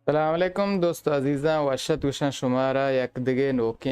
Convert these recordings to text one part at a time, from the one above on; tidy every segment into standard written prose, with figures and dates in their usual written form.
सलामकुम दोस्तों अजीज़ा वशत वशन शुमारा यक दिगे नोके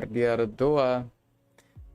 RDR 2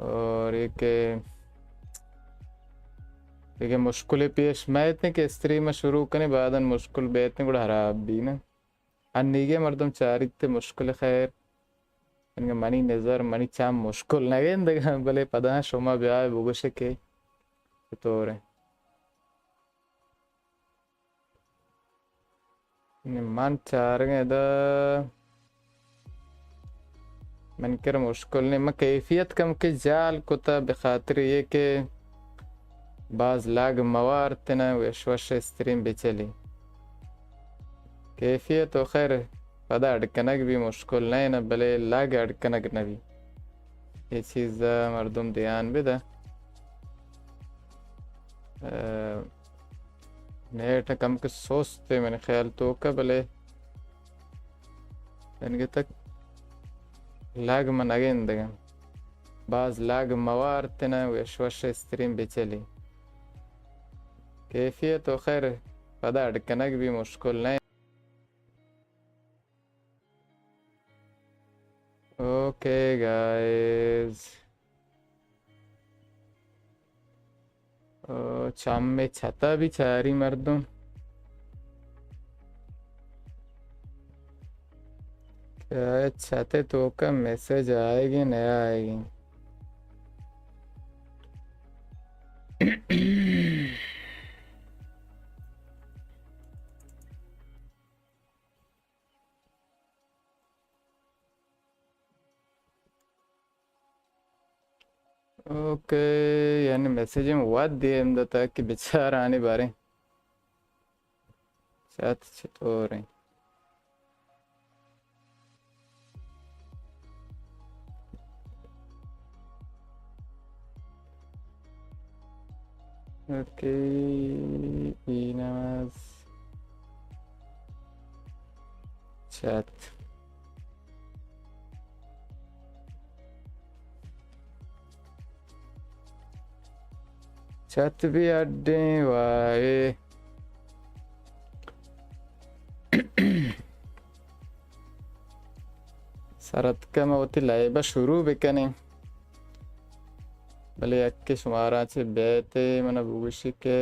और एक मुश्किल पेश मैतने के स्ट्रीम शुरू करने बाद मुश्किल बेतने కూడా खराब भी ना अन्नीगे मर्दम चारित्ते मुश्किल खैर इनके मनी नजर मनी चाम मुश्किल नगे इंदगा भले पदा शोमा ब्याह बुगुशे के तोरे ने मन चारेंगे दा मन कर मुश्किल ने म कैफियत कम के जाल कोता बखातिर ये के बाज लाग मवार तना वशवश स्ट्रीम बेचली कैफियत तो खैर पदा अड़कनक भी मुश्किल नहीं ना भले लाग अड़कनक न भी ये चीज़ मर्दम ध्यान भी दा नेट कम के सोचते मैंने ख्याल तो का भले इनके तक लाग मन अगेन दगा बाज लाग मवार तना वशवश स्ट्रीम बेचली कैफियत तो खैर पदा अड़कनक भी मुश्किल नहीं Okay guys शाम में छता भी चारी मर्दों क्या छते तो का मैसेज आएगी नया आएगी ओके यानी मैसेज में वाद दिए हम दता कि बेचारा आने बारे साथ चतुर हैं ओके इनाज chat chat भी अड्डे वाए सरत का मवती लाइबा शुरू बिकने भले अक्के शुमारा चे बेते मना बुगुशी के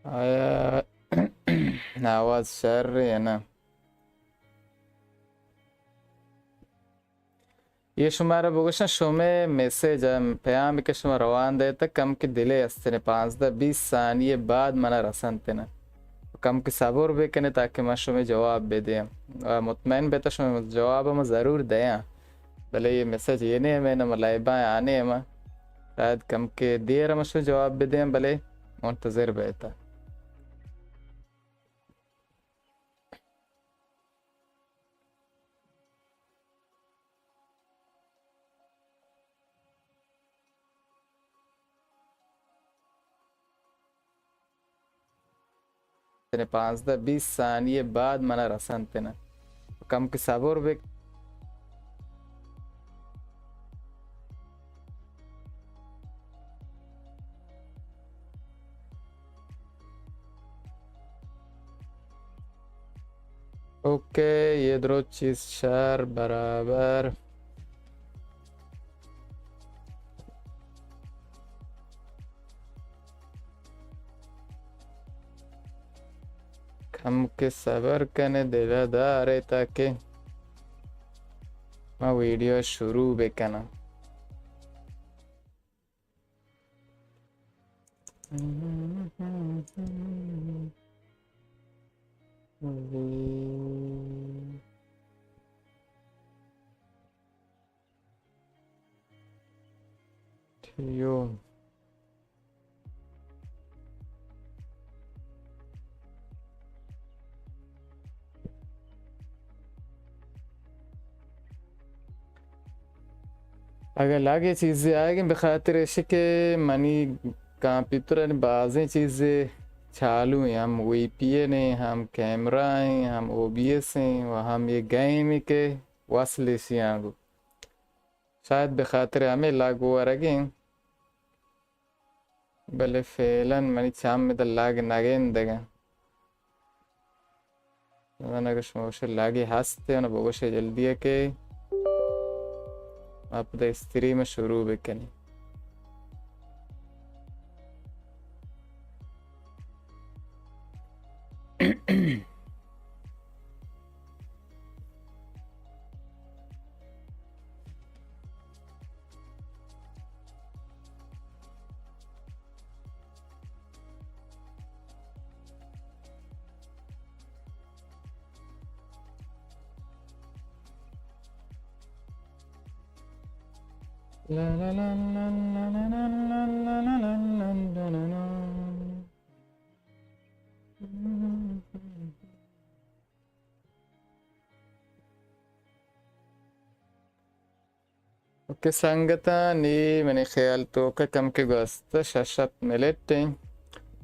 आया आवाज शर रही है ना ये शुमारा बुगुशा शुमे मैसेज प्याम के शुमा रवान दे तक कम के दिले अस्ते ने 5-20 सानिये बाद मना रसनते ना कम के सबूर भी कने ताकि मैं शुमे जवाब बे दे मुतमैन बेता शुमे जवाब हम ज़रूर दे भले ये मैसेज ये नहीं है मैंने मलाइबा आने हैं मैं शायद कम के देर हम शुमे जवाब बे दे भले मुंतज़िर बेता ने 5-20 सानिये बाद मना रसनते ना कम के सबूर भी ओके ये दो चीज शर बराबर हम के सबर करने दिलादार है ताकि मैं वीडियो शुरू बेकना यो अगर लागे चीज़ें आएगी बखातिर ऐसे के मनी कंप्यूटर ने बाज़ें चीज़ें चालू हैं, हम VPN हैं, हम कैमरा हैं, हम OBS हैं और हम ये गेम के वसले से आगो शायद बखातर हमें लागू रखें बले फैलन मनी चाम में तो लाग नागेन देगा ना कुछ मोशे लागे हंसते ना बोगोशे जल्दी है के आप तो स्त्री में शुरू बेकनी La la la la la la la la la la la la la la. Okay संगता नी मैंने ख्याल तो का कम के गोस्त शशत मिलेटे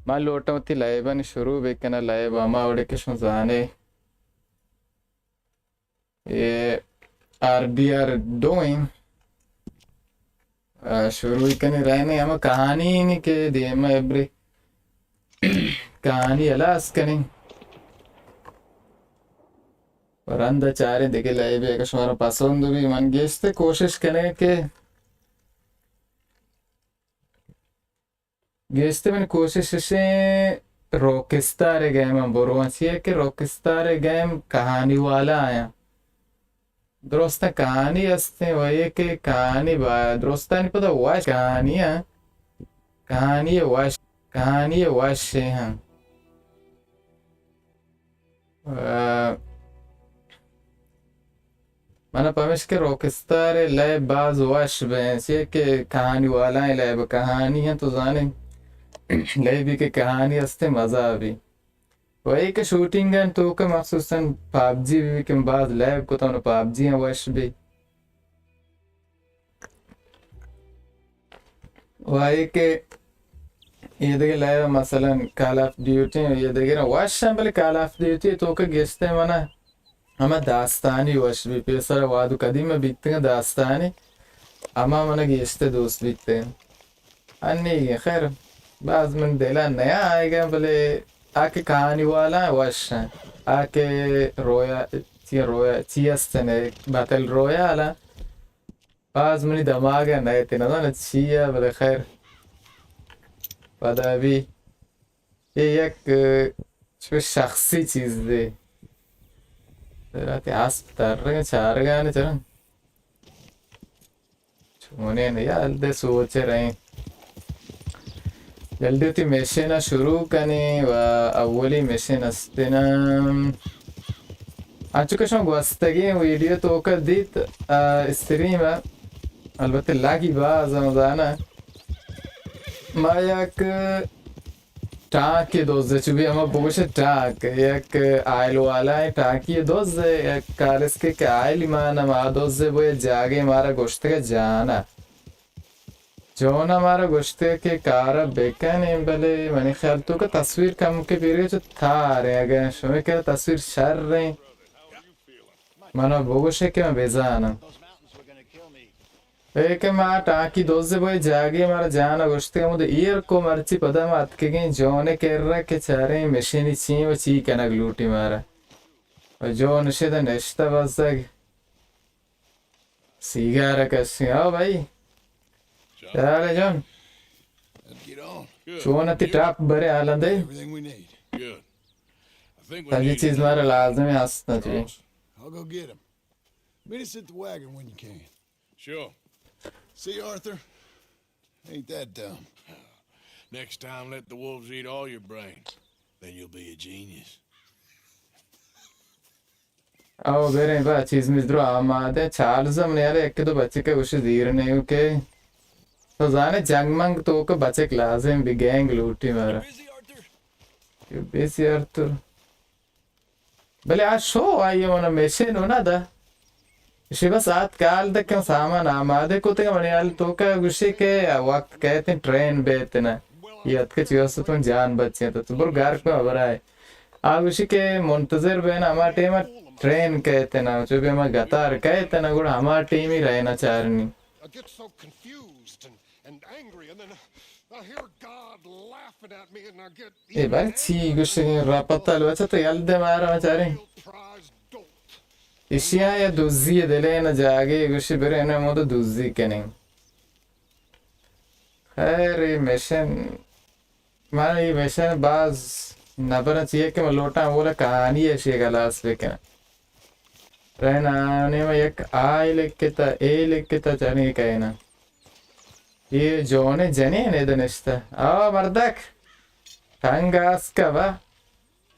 मां लोटमती लाइबन शुरू बेकना लाइब अमा उड़े के शुजाने ये RDR डोइंग शुरू कने रहने हम कहानी नहीं के दिए मैं एब्रे कहानी अलास कने और अंदर चारे देखे लाइव एक शोर पसंद भी मन गेस्ते कोशिश कने के गेस्ते मैंने कोशिश से रॉकस्टार गेम हम बोलवासी है कि रॉकस्टार गेम कहानी वाला आया दोस्त कहानी असते वही के कहानी दोस्त नहीं पता वाश कहानी है वाश हैं मना पमेश के रॉकस्टार लय बाज वाश बेंचे के कहानी वाला है लय कहानी है तो जाने लय भी के कहानी असते मजा भी वही के शूटिंग है तो के मखसूसन PUBG भी के बाद लैब को तो PUBG है वश भी वही के ये देखे लैब मसलन कॉल ऑफ ड्यूटी ये देखे ना वश है बल्कि कॉल ऑफ ड्यूटी तो के गेस्ते मना हमें दास्तानी वश भी पेशर वादु कदीम में बीतते हैं दास्तानी हमें मना गेस्ते दोस्त बीतते हैं अन्य खैर बाज में देला नया आएगा भले आके कहानी वाला वश है आके रोया चियस्तने बैटल रोयाला बाज मनी दमाग है नए थे ना चिया बले खैर पता भी ये एक शख्सी चीज दे रात आस्तर रहे चार गाने चलन छोने नहीं यार दे सोचे रहे जल्दी होती मशीन शुरू कने व अव्वली मशीन अस्तेना आचुकशों गोस्तगी वीडियो तो कर दीत स्ट्रीम अलबत्ते लागी बाज मजाना मायक टाक दोस्त चुबी हम बोगश टाक एक आयल वाला है टाक ये दोस्त एक कारस के आयल माना मा दोस्त वो जागे मारा गोश्त का जाना जोन हमारा गुश्ते के कार बेकने भले मैंने ख्याल तो का तस्वीर कम के पीरियड जो था रहे अगर शुमे के तस्वीर शर रहे मानो बोगोशे के मैं बेजाना एक माँ टाकी दोस्त से बोले जागे हमारा जाना गुश्ते का मुझे ईयर को मर्ची पता मत के गए जोने कह रहा के चारे मशीनी ची वो ची कहना ग्लूटी मारा और जो नशे दा नश्ता बस सिगारा कैसे आओ भाई Dale, John. Show ती टाप बरे हालत है ताजी चीज मारे लाज़म है हंसना चाहिए I'll go get him. Meet us at the wagon when you can. Sure. See, Arthur? Ain't that dumb. Next time, let the wolves eat all your brains. Then you'll be a genius. आओ बेरे बा चीज मिस्रो आमादे Charles हमने यार एक तो बच्चे के उसे धीर नहीं के तो जाने जंगमंग तो के बच्चे क्लास में भी गैंग लूटी मारा यू बिजी आर्थर भले आज शो आई है मना मैसेज होना था शिवा साथ काल तक क्यों सामान आमादे को तो मने यार तो का गुस्से के वक्त कहते हैं ट्रेन बेते ना याद के चीज़ तो जान बच्चे तो बुर गार्क में अबर आए आप उसी के मुंतजर बहन हमारे टीम में ट्रेन कहते ना जो भी हमारे गतार कहते ना गुड़ हमारे टीम ही रहना चाहनी I get so confused and angry, and then I hear God laughing at me, and I get ये बार ची कुछ रापता लो अच्छा तो याल्दे मारा मचारे prize dolt. इशिया या दूसरी दिले ना जागे कुछ बेरे ना मो तो दूसरी के नहीं खैर ये मिशन माना ये मिशन बाज नबरा चाहिए कि मैं लोटा बोला कहानी है शी का लास्ट लेकिन रहना ने में एक आई लेके ता जाने का है ना ये जोने जने ने दनिश्ता आ मर्दक कंगास का बा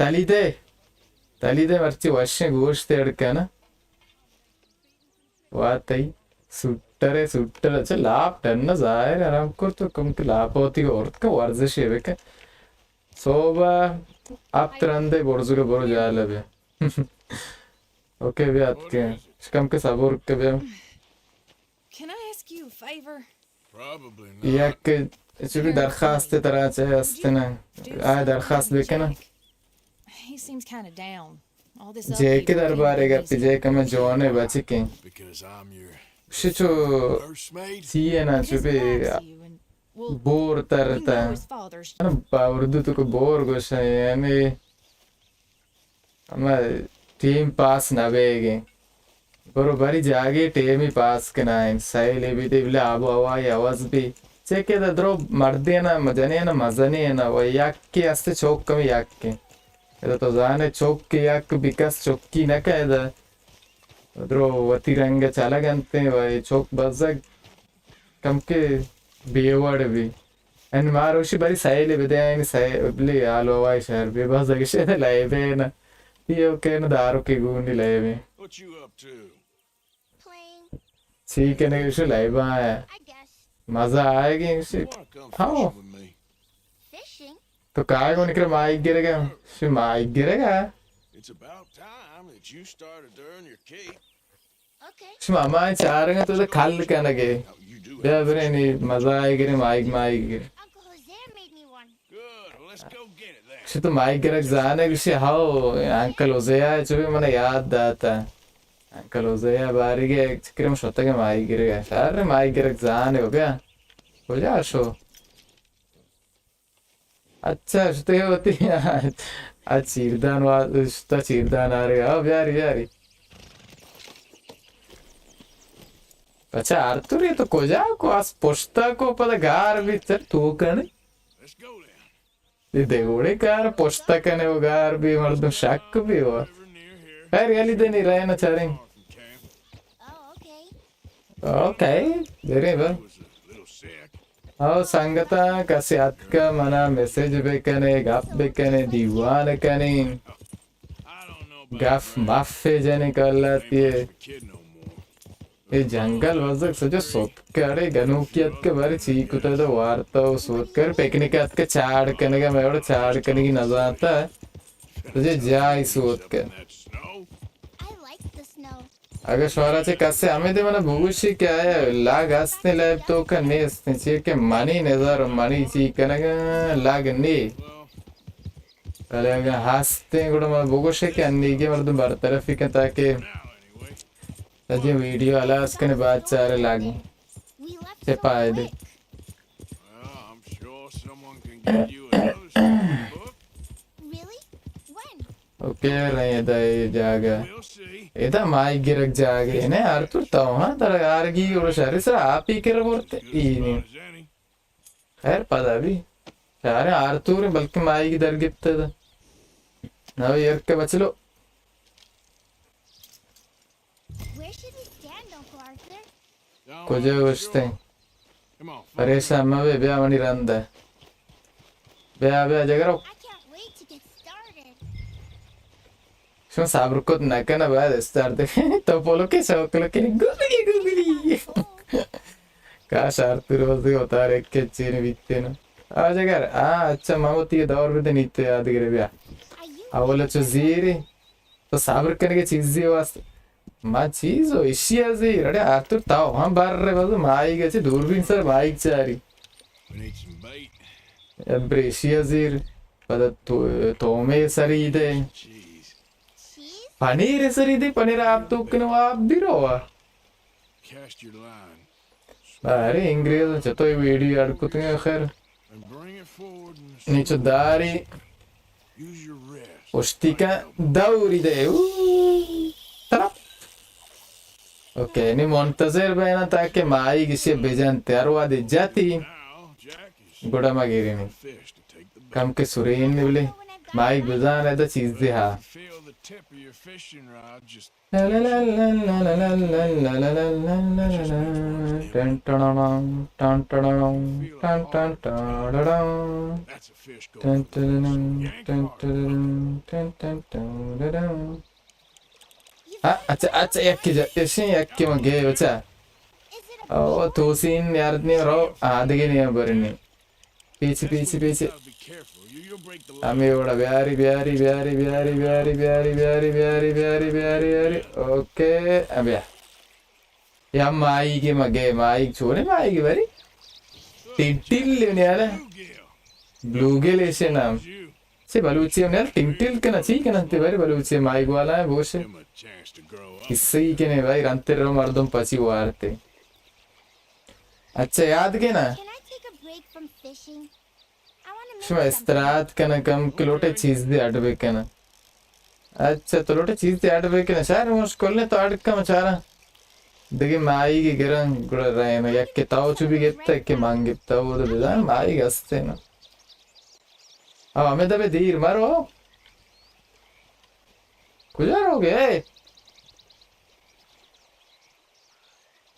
तलीदे मर्ची वश्य गोश्त एड़कना वातई सुट्टर अच्छा लाभ टन्ना जाहिर आराम कर तो कम के लाभ होती है औरत का वर्जिश है बेके सोबा आप तरंदे बोर्जुगे बोर जाले बे ओके भी आते कम के सबूर के बे Can I ask you a favor? Probably not. या के चुकी दरखास्त तरह चाहे अस्तना आए दरखास्त बेके ना He seems kind of down. All this J upheaval के came दरबार है really कि जे का मैं जोने बची के Because I'm your शिचो nursemaid. CA ना His चुपे likes you and well, bore we तरता know his father's ना बावरदू तो को बोर गोशा यानी हमारे टीम पास ना बेगे बरोबरी जागे टीम ही पास के ना साइले भी दे बिले आबो आवाज़ आवाज़ भी चेके द द्रो मर्दे ना मजने ना मजने ना वो याक के अस्ते चौक कमी याक के ये तो जाने चौक के याक बिकस चौक की ना क्या इधर द्रो वती रंगे चाला गंते वही चौक बज़क कम के बेवाड़ भी एंड मारोशी बरी साइले भी दे आएंगे साइले बिले आलो वाई शहर भी बज़क शेर लाए बे ना ये ओके ना दारू के गुंडी लाए बे What you up to? Playing, ठीक है ना इसे लाइव आया I guess. मजा आएगी इसे Wanna come हाँ fishing with me? Fishing? तो काय को निकले माइक गिरेगा इसे माइक गिरेगा It's about time that you started to earn your keep. Okay. इसे मामा चाह रहे हैं तो खाल के लगे Now, you do bay have बरे नहीं मजा आएगी रे माइक गिरे Uncle Jose made me one. Good. Well, let's go get it then. इसे तो माइक गिरक जाने इसे हाओ अंकल ओज़ेया जो भी मने याद आता अंकल ओज़ेया बारी के चिकरम शोता के माइक गिरेगा सारे माइक गिरक जाने हो गया हो जा शो अच्छा शुते होती है आज चीरदान वाला शुता चीरदान आ रहा है यारी अच्छा आर्तुर ये तो कोजा को आज पोस्टा को पता गार भी चल तू करने Let's go then. ये देखोड़े कार पोस्टा करने वो गार भी मर्द शक भी हुआ River near here. खैर याली दे नहीं रहे ना चारें Far from camp. Oh, okay. Okay देरे बा Was a little sick. आओ संगता कैसे का मना मैसेज बेकने गप बेकने दीवान कने I don't know about गफ माफे जाने कर लाती है the kid no more. ये जंगल वजक सजो सोत करे गनुकियत के बारे चीक उतर तो वार्ता वो सोत कर पिकनिक आत के चाड़ करने का मैं बड़ा चाड़ करने की नजर आता है तुझे जाई सोत कर That snow. I like the snow. अगर शोरा चे कैसे हमें दे मना भूगुशी क्या है लाग हंसने लैब तो का नेस्ते चे के मनी नजर मनी ची करने का लाग नी Well, पहले अगर हंसते गुड़ा मना भूगुशी के अन्नी के मर्द बरतरफी के ताकि now anyway. तजे वीडियो अलास करने बाद चारे लागी We left चे so पाए दे quick. Well, I'm sure someone can give you another storybook. Really? When? Okay रहे इधर ये जागा We'll see. इधर माइक गिरक जागे ने यार तू तो हाँ तर यार की और शरीर से आप ही कर बोलते Good ही as नहीं fun as any. खैर पता भी यार आरतूर बल्कि माइक इधर गिरते था ना यार के बच लो Where should we stand, Uncle Arthur? Down कुछ on the बचते shore. Come on, follow अरे me. सामा वे ब्याह मनी रंदा ब्याह जगह I can't wait to get started. Show साबर को ना करना बाद स्टार्ट दे तो बोलो के शौक लो के गुगली काश आरतूर बस होता रे के चीन बीतते ना आ जगह अच्छा मामूती के दौर में तो नीचे याद करे ब्याह I used अवला चुजीरी तो साबर करने की चीज़ वास्ते माँ चीज़ हो इशिया से रड़े आतुर ताऊ हम बार रहे बस माइक ऐसे दूरबीन सर माइक चारी We need some bait. ಬ್ರೇಷಿಯಜಿರ್ ಪದ ತೋಮೆ ಸರಿ ಇದೆ Cheese. Cheese? ಪನೀರ್ ಹೆಸರಿದೆ ಪನೀರ್ ಆಪ್ ತುಕ್ಕಿನ ಆಪ್ದಿರೋವ Cast your line ಬಾರಿ ಇಂಗ್ರೇಜ್ ಚತೋ ವಿಡಿಯೋ ಅಡ್ಕುತ್ತೀನಿ ಖೈರ್ and bring it forward and ನೀಚು ದಾರಿ use your rest. ಪುಷ್ಟಿಕ ದೌರಿದೆ ಓಕೆ ನೀವು ಮೊಂತಜೇರ್ ಬೇನ ತಾಕೆ ಮಾಯಿಗೆ ಶೆ ಬೆಜಂತೆ ಅರ್ವಾದಿ ಜಾತಿ Now, Jack is ಗುಡಮಗಿರಿನಿ fish to take the bait. कम के सुरेन निवले माइक बुझान है तो चीज दे हाँ Feel the tip of your fishing rod just ला ला ला ला ला ला ला ला ला ला ला ला ला ला टन टन टन टन टन टन टन that's a fish टन going टन टन टन टन हाँ अच्छा अच्छा एक की ऐसे एक की मगे बच्चा Is it a ओ तो सीन यार नहीं रो आधे के नहीं बरनी पीछे पीछे पीछे Be careful. You'll break the Ami ora biari biari biari biari biari biari biari biari biari biari biari oke abia ya mai ki mage mai chore mai ki bari tintil ne ala bluegill ese naam you. se baluchi ne tintil kana chi kana te bari baluchi mai wala hai bose Give him a chance to grow up. isse ke ne bhai rantere mardum pachi warte acha yaad ke na Can I take a break from fishing? I want to make Shma something. istirahat kana kam ke lote cheez de adbe kana अच्छा तो लोटे चीज ते आड़ बेके ना सारे मुश्किल ने तो आड़ का मचारा देखिए माई की गिरन गुड़ रहे ना या के ताऊ चुभी गेत्ता के मांगे ताऊ तो बेजान माई गस्ते ना अब हमें तबे धीर मारो गुजारोगे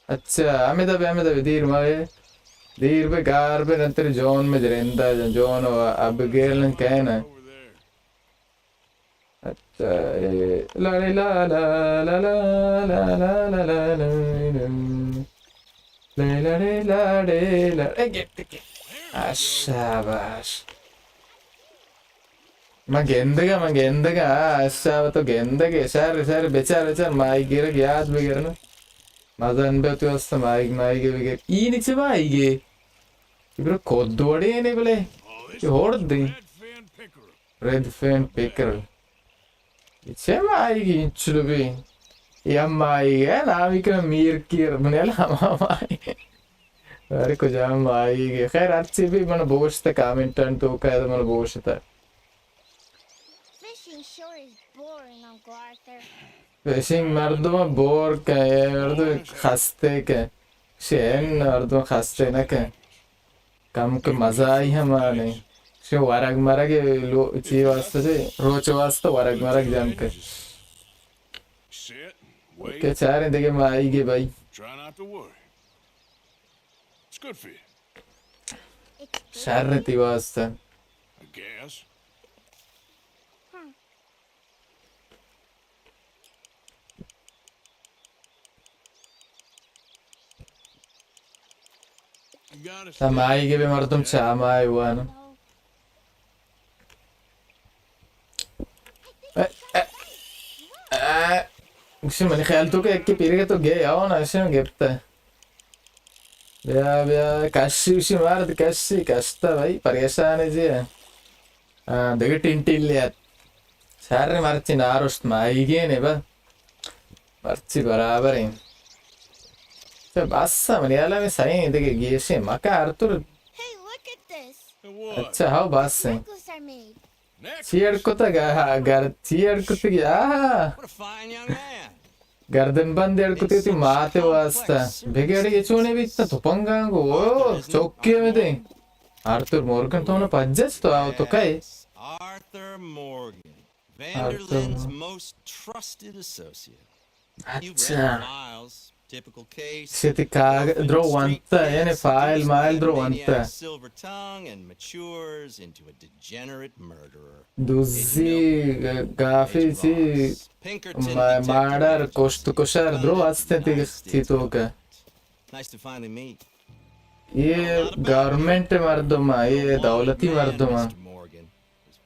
अच्छा हमें तबे धीर मारे धीर पे कार पे नंतर जोन में जरेंदा जोन अब गेल कहना Over there. अच्छा ला ला ला ला ला ला ला ला ला ला ला ला शाबाश मैं गेंदगा अच्छा तो गेंदगे सर बेचार माई गिर याद भी गिरना मजा अनबे वस्त माइगे भी ಈ ನಿಚೆ ಮಾಯಿಗೆ ಇಬ್ರು ಕೊದ್ದೋಡಿ ಏನೇ ಬೆಲೆ ಹೊಡ್ದಿ Red fin pickerel. Red fin pickerel ಇಚೆ ಮಾಯಿಗೆ ಇಂಚುಡು ಬಿ या माइगे नाविक मीर मनेला माई अरे कुछ माइगे खैर अच्छी भी मन बोझता कामेंट अंटू का मन बोझता Fishing sure is boring, Uncle Arthur. Fishing मर्दों बोर के मर्दों खस्ते के शेन मर्दों खस्ते न के कम के मजा आई हमारे शो वरग मरग लो ची वास्ते जे रोच वास्ते वरग मरग जान के Sit, wait, के चारे देखे माइगे भाई try not to worry. It's good for you, It's good. शर्रती वास्ते I guess. You gotta stay. माइगे भी मर्दों चामा आए हुआ ना No. उसी मैंने ख्याल तो कि एक के पीरे के तो गए आओ ना ऐसे में गिरता है ब्या काशी उसी मार दे काशी काशता भाई परेशान है जी देखे टिंटिल लिया सारे मार्ची नारोस्ट माइगे ने बा मार्ची बराबर है तो बस मैंने याला में सही देखे गेसे मका आर्तुर Hey, look at this. And what? अच्छा हाउ बस है Necklace I made. Next. चीड़ को तो घर चीड़ को तो क्या What a fine young man. गर्दन बंद एड़कुती थी माते वास्ता बेगेड़ी ये चूने भी इतना तुपंगा को चौके में दे आर्थर मॉर्गन तो ना पज्जस तो आओ तो कहे Arthur Morgan, Vanderlyn's most trusted associate. You read अच्छा the files. Typical case. सिटी काग द्रो वंता यानी फाइल माइल द्रो वंता Maniac silver tongue and matures into a degenerate murderer. दूसरी गाफी ची Pinkerton Mardar Detective कोष्ट kosher draw वास्ते थी तो का Nice to finally meet. ये गवर्नमेंट मर्दोमा ये दौलती मर्दोमा Mr. Morgan.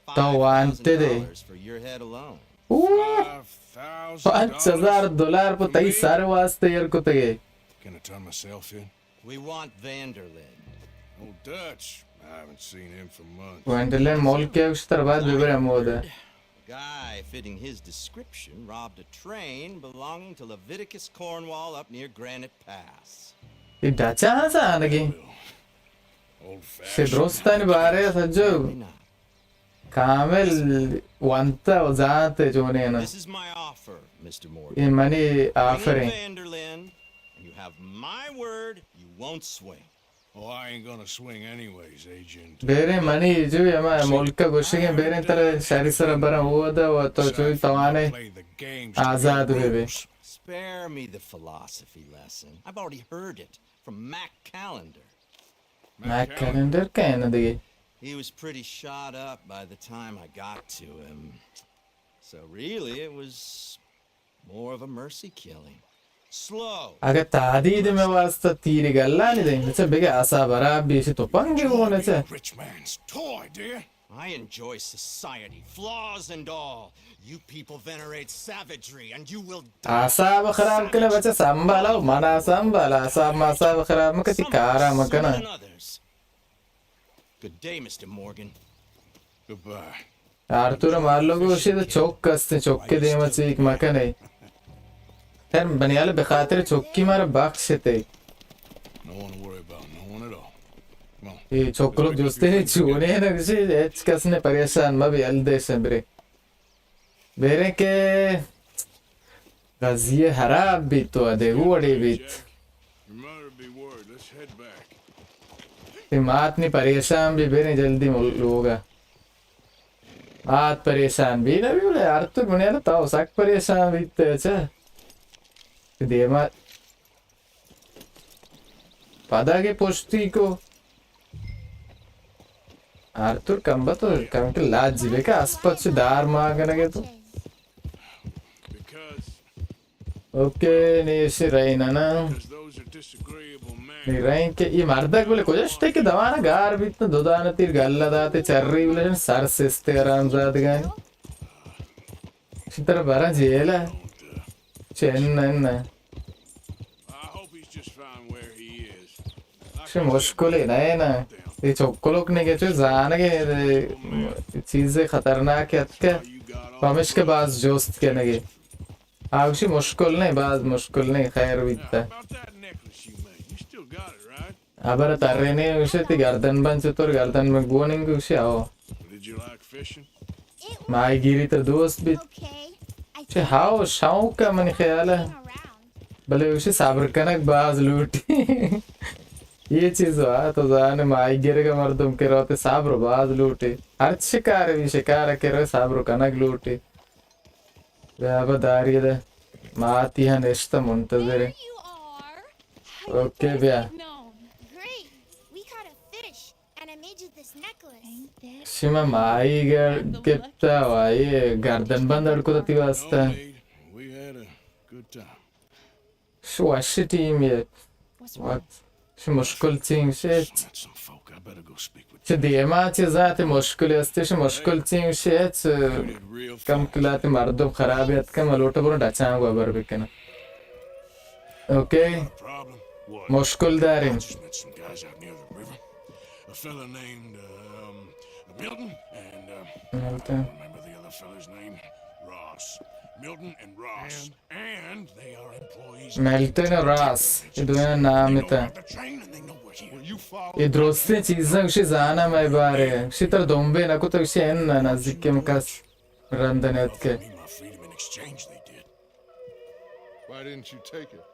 तो वांटे दे $5,000 for your head alone. $5,000. $5,000 पर तई सारे वास्ते यार को तगे Can I turn myself in? We want Vanderlyn. Oh, Dutch. haven't seen him for months. Wendell mall के उस तरह बात भी बड़ा मोड़ है. A guy fitting his description robbed a train belonging to Leviticus Cornwall up near Granite Pass. ये डाचा सा आने की. से दोस्तान बारे सज्जो. कामेल वंता उजाते जोने ना. This is my offer, Mr. Morgan. ये money offering. Vanderlyn, and you have my word, you won't swing. Oh, I ain't gonna swing anyways, agent. बेरे मनी जो ये हमारे मुल्क का गुस्से के बेरे तरह शहरी सर बरा हुआ था वो तो जो तवाने आज़ाद हुए बे. Spare me the philosophy lesson. I've already heard it from Mac Callender. Mac Callender क्या है ना देखिए. He was pretty shot up by the time I got to him. So really it was more of a mercy killing. Slow. अगर तादीद में वास्ता तीरी गल्ला नहीं देंगे चल बेके आशा बरा बीच तो पंगे होने चल. Rich man's toy, dear. I enjoy society, flaws and all. You people venerate savagery and you will die. आशा बखराब के लिए बच्चा संभालो मना संभाला आशा माशा बखराब में किसी कारा मकना. Good day, Mr. Morgan. Goodbye. आर्तुर मार लोगों उसे तो चौक कसते चौक के दे मचे एक मकन है. यार बनियाले बेखातिर चौकी मारा बख्श थे. No one to worry about, no one at all. Come on. ये चौकलों जोस्ते हैं चूने हैं ना किसी एच कसने परेशान मैं भी अलदेश हैं बरे. बेरे के गज़िये हराब भी तो अधे वोड़े भी. Your mother be worried. Let's head back. ये मात नहीं परेशान भी बेरे जल्दी होगा. मात परेशान भी ना भी बोले आर्तुर बनियाले ताऊ साक परेशान भी तो अच्छा. देमा पता के पोस्टी को आर्तुर कम तो कम के लाज जीवे का आसपास से दार मांगने के तो Because ओके नहीं ऐसे रही ना ना those are disagreeable men. नहीं रही के ये मर्दा को बोले कुछ अस्ते के दवाना गार भी इतना दुदाना तीर गल्ला दाते चर्री बोले सर से इस्ते आराम ज़ाद गए इसी तरह बारा जेल है Chennai I hope he's just fine where he is. से मुश्किल है ना ये चौकोलोक ने के जाने के चीज़ें खतरनाक है क्या पामिश के बाद जोस्त के नगे आउशी मुश्किल नहीं बाद मुश्किल नहीं खैर बीतता About that necklace you made. You still got it, right? अबर तारे ने उसे ती गर्दन बन से तो गर्दन में गोनिंग उसे आओ Did you like fishing? It was माई गिरी तो दोस्त भी okay. I से हाउ शाउ का मन ख्याल है around. भले उसे साबर कनक बाज लूटी ये चीज़ हुआ तो जाने माई गिरे का मर्दम के रोते साबर बाज लूटे हर शिकार भी शिकार के रो साबर कनक लूटे व्यापा दारी दे माती है नेश्ता मुंतज़र There you are. ओके भैया Great. We caught a fish, and I made you this necklace. शिमा माई गर कितना हुआ ये गर्दन बंद अड़को तो तीवास्ता No need. We had a good time. Show अच्छी टीम ये What's wrong? वक्त शो मुश्किल चीज़ शे Met some folk. I better go speak with शो दियमा चीज़ आते मुश्किल है शो मुश्किल चीज़ शे you. Did real कम किलाते मर्दों खराब है अतके मलोटा बोलो डचांग वाबर बिकना ओके problem. What? मुश्किल दारिन Just met some guys out near the river. A fella named Milton and I don't remember the other fella's name. Ross. Milton and Ross. And they are employees. मेल्टन और रास ये दोनों नाम They है know था about the train and they know we're here. Will you follow? ये दोस्ती चीज़ें उसे जाना मैं बारे उसी तरह दोंबे ना कुछ उसे एन ना नज़दीक के मकास रंधन है के Me my freedom in exchange they did. Why didn't you take it?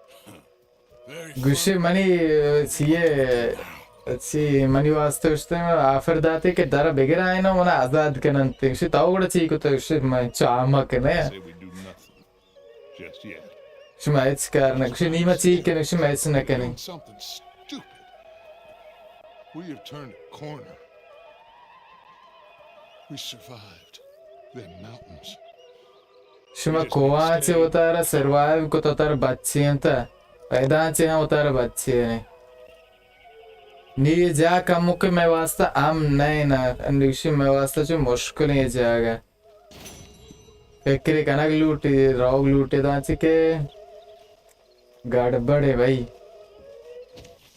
Very गुस्से मनी सीए अच्छी मनी वास्ते उसते में आफर दाते के दरा बेगेरा है ना मना आज़ाद के नंते उसे ताऊगड़ा चीज़ को तो उसे मैं चामा के ना Say we do nothing. Just yet. उसे मैच करना उसे नीमा चीज़ के उसे मैच न करने Doing something stupid. We have turned a corner. We survived the mountains. उसे मैं कोआ चे होता रहा सर्वाइव को तो तार बच्चे हैं था पैदा चे हैं होता रहा बच्चे हैं नी जा कम मुके मैं वास्ता आम नहीं ना अंडीशी मैं वास्ता जो मुश्किल है जाएगा एकरे कनक लूटे राव लूटे तो आज के गड़बड़ है भाई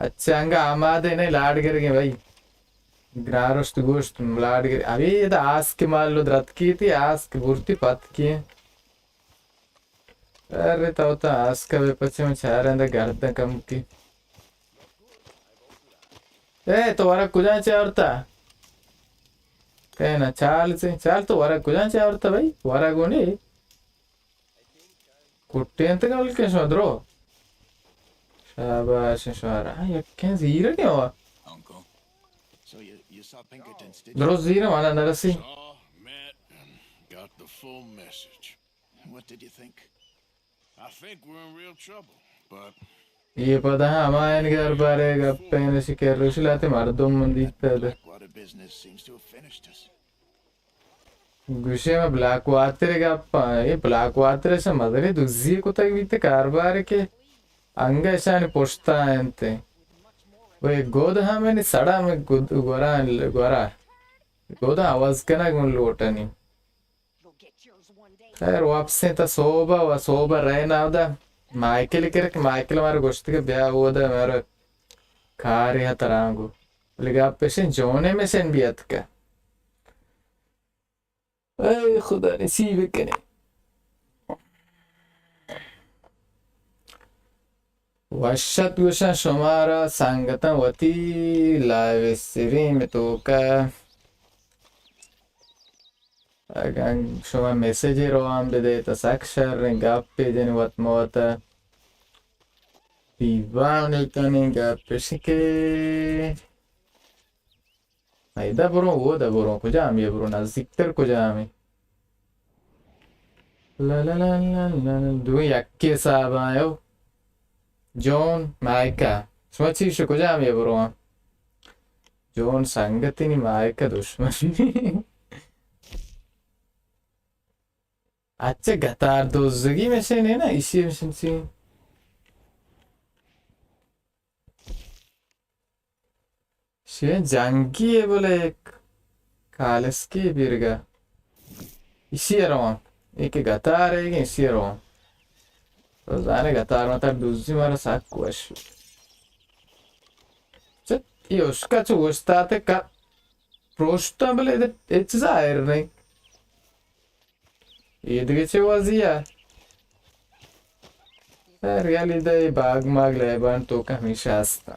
अच्छा अंगा आमादे नहीं लाड करेंगे भाई ग्रारोस्ट गोश्त लाड करे अभी ये तो आस के मान लो द्रत की थी आस की बुर्ती पत की अरे तो आस का वे पचे में चाह रहे हैं गर्दन कम की ए तो वारा कुछ चाहता कहना चाल तो वारा कुछ चाहता भाई वारा गुणी कुट्टे अंत का बोल के शोधरो शाबाश शाबाश ये क्या ज़ीरा क्या हुआ Uncle. So you saw Pinkertons, did you? दरो ज़ीरा माना Narsi Saw, met, and got the full message. What did you think? I think we're in real trouble, but ये पता है हमारे घर पर एक अपने नशी कर रुशिलाते मर्दों मंदी तद Blackwater business seems to have finished us. गुस्से में ब्लैक वाटर का ये ब्लैक वाटर से मदरे दूसरी को तक भी ते कारबार के अंग ऐसा नहीं पोषता है इंते वो एक गोद हमें नहीं सड़ा में गोरा गोदा आवाज करना कौन लोटा नहीं खैर वापस से तो सोबा रहे ना उदा माइकल के माइकल हमारे गोश्त के ब्याह हुआ था मेरा कार यहाँ तरांगो लेकिन आप पेशेंट जोने में सेन भी अत का अरे खुदा नसीब कने वशत गुशा शुमारा संगता वती लाइव सीरी में तो का अगर शुमा मैसेज रोआम दे तो साक्षर गप पे जन वत मोता दीवाने कने गप शिके ऐदा बरो कुछ आम ये बरो नज़दीकतर कुछ आम ला दो यक्के साहब आयो जॉन माइका समझी शो कुछ आम ये बरो जॉन संगति नहीं माइका दुश्मन अच्छा गतार दोस्तगी में से नहीं ना इसी में से शेन जंगी है बोले एक कालस की बिरगा इसी रवां एक गतार है कि इसी रवां तो जाने गतार में तब दूसरी मारा साक कुछ चल ये उसका चुगस्ता थे का प्रोस्टा बोले इधर इच्छा है नहीं ये दिखे चुवाजिया रियली दे बाग माग लेबन तो हमेशा आस्था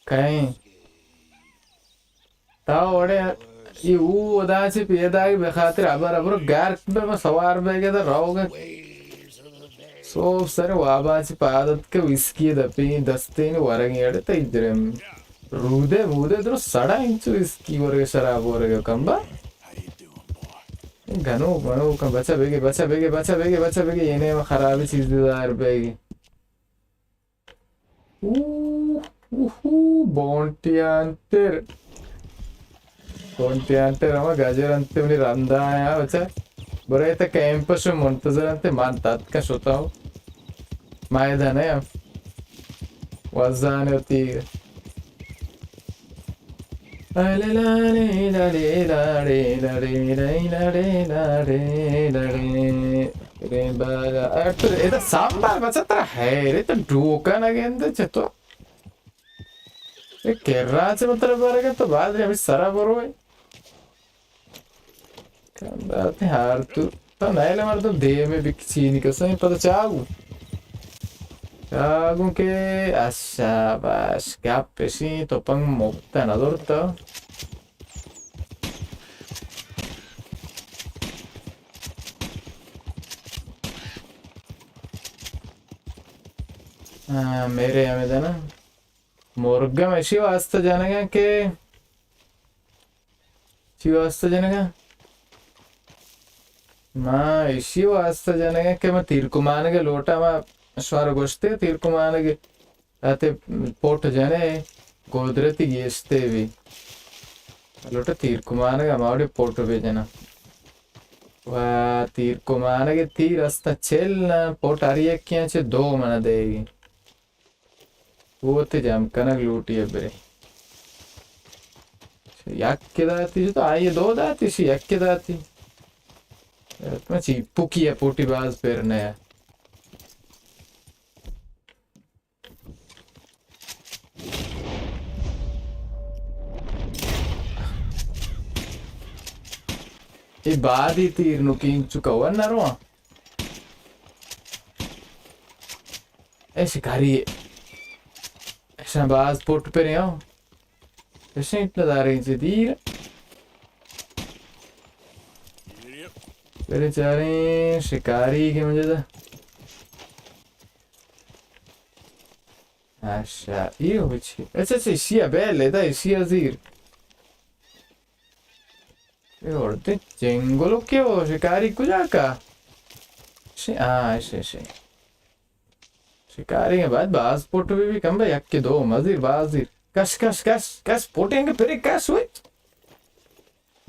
कहीं ताऊ अड़े ये वो दांचे पेदाई बेखातिर अबर गार पे मैं सवार बैगे तो रहोगे सोफ सर वाबाची पादत के विस्की दपी दस्ते ने वरंगे अड़े तो इधर रूदे तो सड़ा इंचु विस्की वरगे शराब वरगे कंबा घनो का बचा बेगे ये ने खराबी चीज दार बेगे बॉन्टियांटर अमा गाजर अंते उन्हें रंदा है बच्चा बरे तो कैंपस में मुंतजर अंते मान तात का सोता हूँ मायदान है अब वज़ान होती है इधर सांबार बचा तेरा है रे तो डोका ना गेंदे चतो ये केराचे मतलब बरेगा तो बाद में अभी सारा बरो है कंदाते हार तो नहीं ले मर तो देह में भी चीनी का सही पता चागू के अच्छा बस क्या पेशी तो पंग मोक्ता ना दोरता हाँ मेरे हमें देना मोर्गा में शिवास्ता जानेगा के शिवास्ता जानेगा माँ शिवास्ता जानेगा के मैं तीर को माने के लोटा में श्वार गोश्ते तीर को माने के आते पोट जाने गोदरती गेस्ते भी Allora tirkumana ga maudi porto bejana. Wa tirkumana ge tir asta chelna port ariyekkiyan che do mana deegi. Wo te jam kana gluti ebre. Yakke dati to aye do dati si yakke dati. Ma ci puki e poti baz per ne. E badi tir no kinchu kawan narwa. E shikari. Esa baz port per yo. Esa itna dare in dir. Per chare shikari ke mujhe da. Asha, io vici. Esa sia belle, dai, sia zir. E orte jengolo ke ho shikari ko jaka. Sì, sì, sì. शिकारी के बाद बाज pot भी कम भाई यक्के दो मजीर बाजीर कश कश कश कश पोटेंगे फिर कश हुए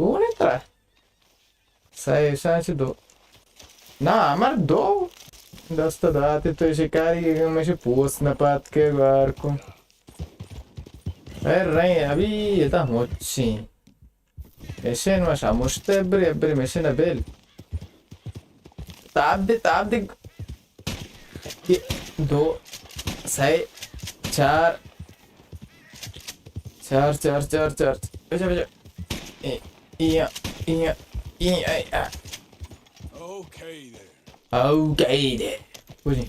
वो नहीं था सही सही दो ना हमारे दो दस्ता दाते तो शिकारी के में से पोस न पात के बार को रही अभी ये था मोची ऐसे न मशा मुश्ते बरे में से न बेल ताब दे ये दो सही चार बजा okay there बुझी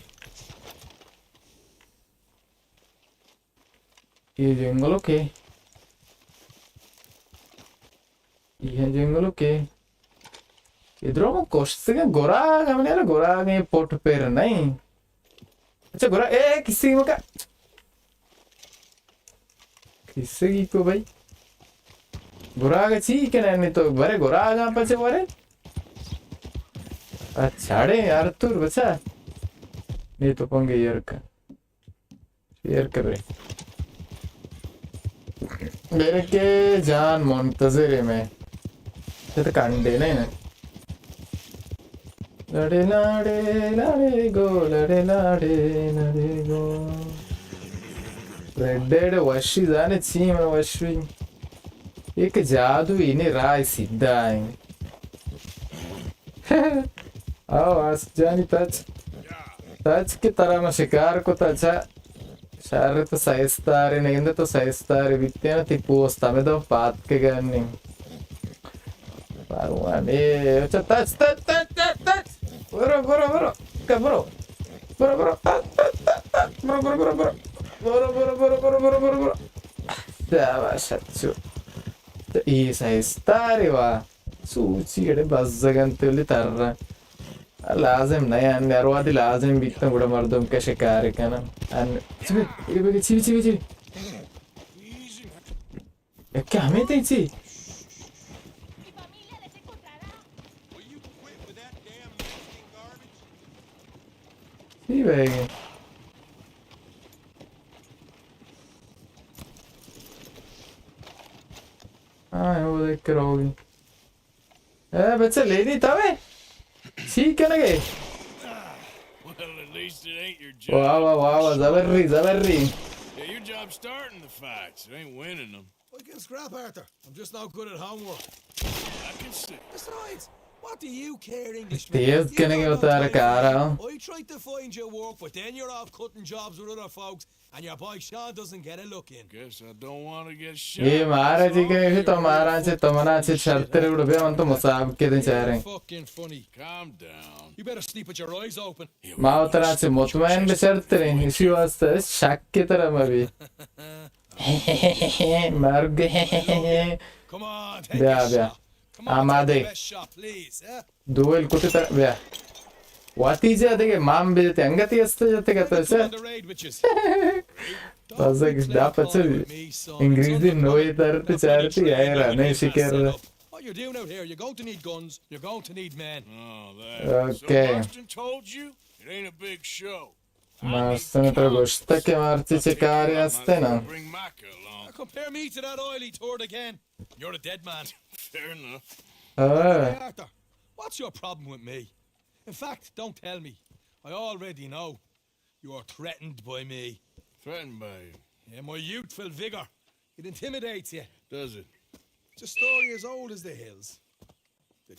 ये जंगल ओके ये जंगल ओके इधरों को कोशिश के गोरा के पोट पेर नहीं अच्छा गोरा किसी का किसी को भाई गोरा का ची के नहीं तो बरे गोरा कहाँ पचे बरे अच्छा रे यार तू बचा नहीं तो पंगे यार कर रहे मेरे के जान मुंतज़िर है मैं ये तो कांडे नहीं ना लड़े लाड़े गो रेड डेड वशी जाने चीम वशी एक जादू इन्हें राय सीधा है आओ आज जानी टच की तरह में शिकार को तचा शारे तो साइस्तारे नहीं तो साइस्तारे बिकते ना ती पोस्ता में तो पात के करनी पारुआने अच्छा touch Bro. Dava shaccio. Isa stare va. Suci che bazzagante le tarra. Lazem nahi anne arwadi lazem bitna guda mardum ka shikar kana. An chibi. क्या हमें तो इसी ठीक है हाँ वो देख कर होगी बच्चा ले नहीं था वे ठीक है ना गए वाह जबर्री Yeah, your job's starting the fights. It ain't winning them. I can scrap, Arthur. I'm just not good at homework. I can see. Besides, what do you care, English? तेज करने के बता रहा क्या रहा हूँ I tried to find you work, but then you're off cutting jobs with other folks, and your boy Sean doesn't get a look in. Guess I don't want to get shot. ये महाराज जी के भी तो महाराज से तुम्हारा से शर्तें उड़े हम तो मुसाब के दिन चाह रहे हैं Fucking funny. Calm down. You better sleep with your eyes open. माँ उतना से मुतमैन भी शर्तें रहे इसी वास्ते शक की तरह मैं भी मर गए Come on, take ब्याह a ब्याह shot. Come on, आमादे take the best shot, please. दुवेल कुत्ते तरह ब्याह वातीजे आधे माम बेजते अंगती अस्ते जाते कहते हैं On the raid witches. Fazla güçlü yapacağız. İngilizce noy tarafı çağırtı yayra ne şeker. What you're doing out here, you're going to need guns, you're going to need men. Oh, that. Okay. So Marston told you? It ain't a big show. Marston to gosta che marci cercare a stena. Bring Micah along. Of compare me to that oily turd again. You're a dead man. Fair enough. Hey, Arthur, what's your problem with me? In fact, don't tell me. I already know. You're threatened by me. Threatened by you. Yeah, my youthful vigor. It intimidates you. Does it? It's a story as old as the hills. The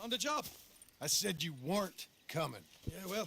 On the job. I said you weren't coming. Yeah, well.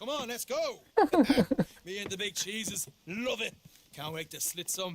come on, let's go. Me and the big cheeses. Love it. Can't wait to slit some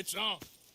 It's on.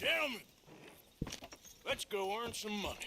Gentlemen, let's go earn some money.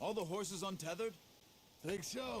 All the horses untethered? Think so?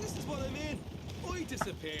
This is what I mean. I disappear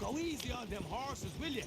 Go easy on them horses, will you?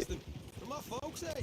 From my folks, eh?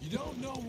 You don't know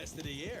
rest of the year.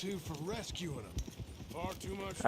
two for rescuing him. Far too much.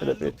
Look at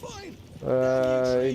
Fine.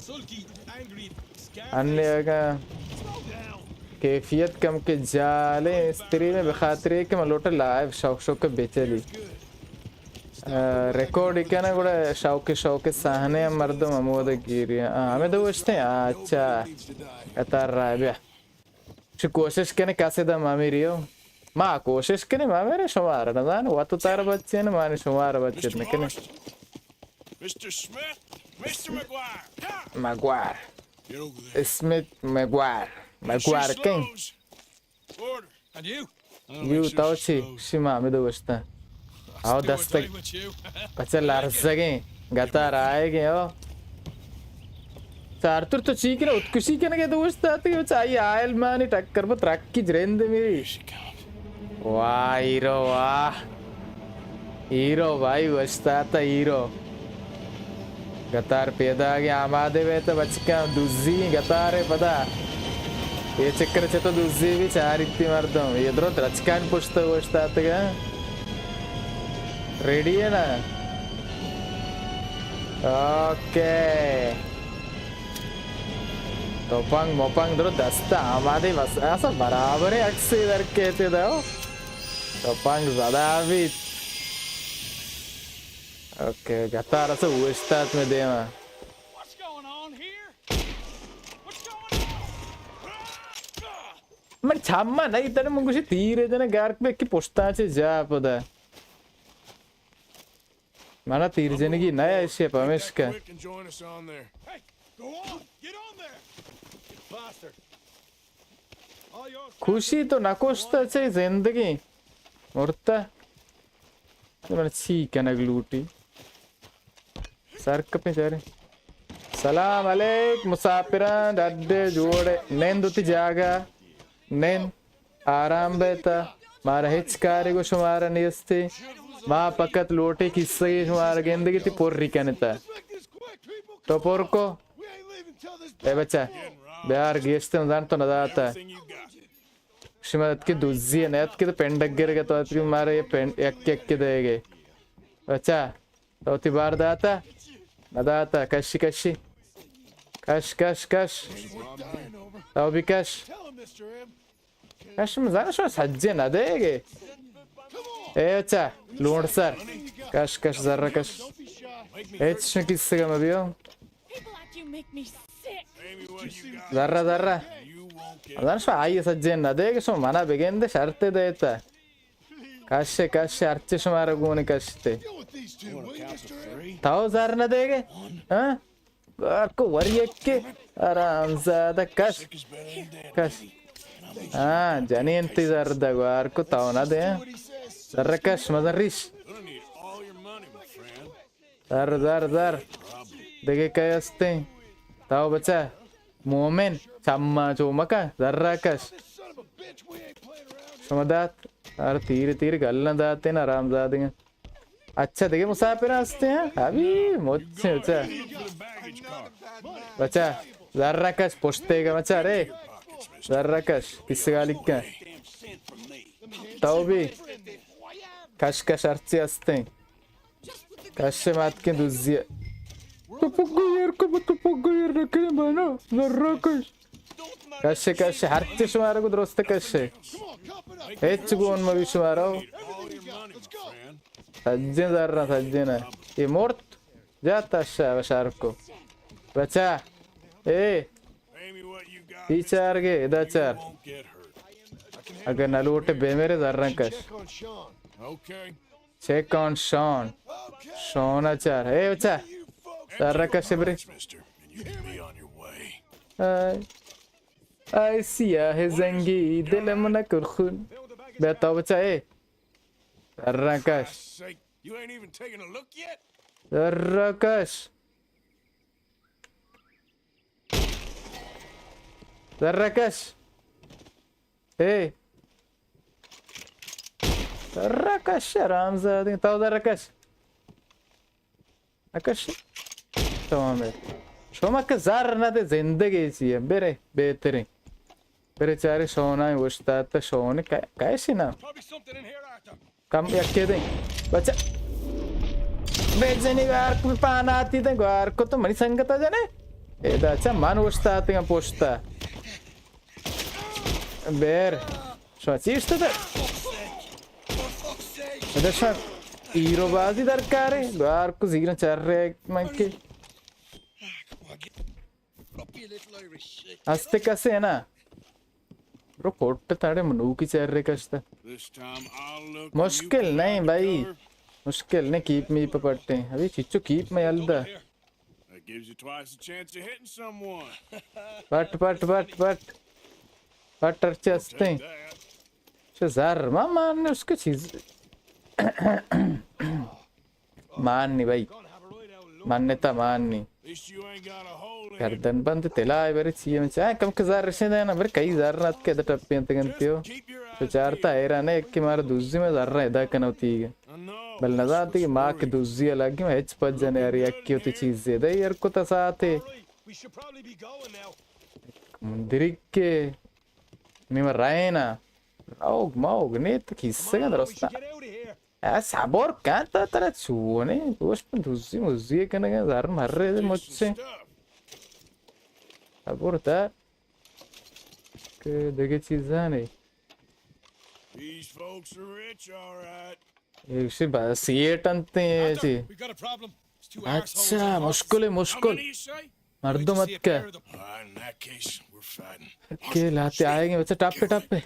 Sulky, angry, scared. अन्य का Slow down. कैफियत कम के जाले स्त्री में बखातरे के मलोटा live शौक के बेचली रिकॉर्ड इकना गुड़ा शौक सहने मर्द ममोद गिरी हमें तो वस्ते अच्छा कतार राबिया शु कोशिश करने कैसे दा मामी रियो माँ कोशिश करने मामी रे शुमार ना जान वो तो तार बच्चे ने माने शुमार बच्चे ने करने Mr. Smith, Mr. McGuire. Ha! McGuire Get over there. Smith McGuire She कहीं slows. Order. And you? यू ताऊ ची शिमा में तो वस्ता आओ Still Dastak time with you. बच्चा लारसगे गता राएगे हो चारतुर तो चीक ना उत्कुशी के ना के दोस्त आते हैं चाहिए आयल मानी टक्कर पर ट्रक की जरेंद मेरी वाह हीरो भाई वस्ता था हीरो गतार पैदा गया आमादे में तो बच्चा दूसरी गतारे पता ये चक्कर से तो दूसरी भी चार इतनी मर्दों ये तो रचकान पुष्ट वस्ता था रेडी है ना ओके टोपंग मोपंग दरो दस्ता हमारे बस ऐसा बराबर है अक्सर इधर कहते थे टोपंग ज़्यादा भी ओके गतार ऐसा उस्ताद में दे मैं What's going on here? What's going on? मैं छाम्मा नहीं इतने मुझे तीरे जने गार्क पे की पुष्टा चे जा पता माना तीर जने की नया इसे पमेश का Quick and join us on there. Hey, Go on, get on there. Faster. All yours. खुशी तो नकोश्ता चाहिए जिंदगी मुर्ता तो मैंने ठीक है ना ग्लूटी सरक पे जा रहे सलाम अलैक मुसाफिरान डड्डे जोड़े नैन दुती जागा नैन आराम बेता मारा हिचकारी को शुमारा नियस्ते माँ पकत लोटे किस्से शुमारा गेंदगी थी पोर्री कहने तो पोर को ए बच्चा बिहार गेस्ते उन्हें तो नज़र आता है शिमत की दूसरी है नेत की तो पेंडक गिर गया तो अति मारे ये पेंड एक के देंगे बच्चा तो अति बार दाता नदाता कशी कशी कश कश कश तो भी कश कश में ज़रा शो सज्जे न देंगे ए बच्चा लूट सर कश कश ज़रा कश एच में किससे का मबियो People like you make me sick. ज़रा ज़रा ज़रा शो आई सज्जे न देंगे शो मना बिगेंदे शर्ते देता कशे कशे अर्चे शो मारे गुने कशते ताऊ ज़रा न देंगे हाँ को वरिये के आराम ज़्यादा कश कश हाँ जानी इंतज़ार दगवार को ताऊ ना दे ज़रा कश मज़ा रिश ज़र ज़र ज़र देखे क्या अस्ते ताऊ बच्चा मोमेन चम्मा चोमा का ज़रा कश समझदात अरे तीर तीर गलना दाते ना आराम ज़्यादा अच्छा देखे मुसाफिर हंसते हैं अभी मुझसे बच्चा बच्चा ज़रा कश पूछते का बच्चा रे ज़रा कश किससे गाली क्या ताऊ भी कश कश अर्चे हंसते हैं कश से मात के दूसरी तो पक्का यार रखने बना ज़रा कश कश अर्चे शुमारा को दुरुस्त कश हेच गुण में भी शुमारा सज्जन ज़रा सज्जन है ये मोर्ट जाता है शार को बच्चा ए चार के इधर चार अगर नलूटे बेमेरे ज़रा कश चेक ऑन शॉन शॉन चार ए बच्चा ज़रा कश ब्रे आई सिया है ज़ंगी दिल में न कर खून बेटा बच्चा ए ज़रा कश You ain't even taken a look yet? ज़रा कश ज़रा कश ए ज़रा कश आराम ज़्यादा ताऊ ज़रा कश अकश तो हमें शोमा के ज़र ना दे जिंदगी चाहिए बेरे बेहतरीन बेरे चारे शोना ही वुश्ता तो शोने कैसी ना Probably something in here, Arthur. कम यक्के दें बच्चा बेचने गार को पाना आती थे गार को तो मनी संगता जाने ए दाचा मान वुश्ता आते हैं पोस्ता बेर शो चीज़ तो दर्शक हीरो बाजी दरकार है गार को जीरो चल रहे मंके हंसते कैसे है ना ब्रो कोट ताड़े मनु की चल रहे कश्ता मुश्किल नहीं भाई मुश्किल नहीं कीप में पे पड़ते हैं अभी चिच्चो कीप में यल्दा पट पट पट पट पट अर्चे हंसते हैं ज़र मान उसके चीज़ माननी भाई मान्यता माननी गर्दन बंद तेला है मेरे चाहिए में चाहे कम के ज़र रशे देना मेरे कई ज़र रात के इधर टप्पे अंत गंती हो तो चारता है राने एक के मारे दूसरी में ज़र रहा इधर कनौती है बल नज़र आती है माँ के दूसरी अलग ही में हिच पच जाने यार एक की होती चीज़ है दे यार को तसाते मंदिर के नहीं मर रहे ना आओ माओ नहीं तो किससे का दरस्ता ऐसा बोर क्या तरह छुने दोस्त पर दूसरी मुझे कहने का ज़र मर रहे थे मुझसे अब और था कि देखे चीज़ नहीं एक सी बस ये टंते हैं जी अच्छा मुश्किल है मुश्किल मर्दों मत क्या के लाते आएंगे बच्चे टाप पे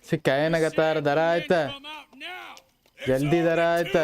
फिर क्या है ना कतार दरा आयता जल्दी दरा आयता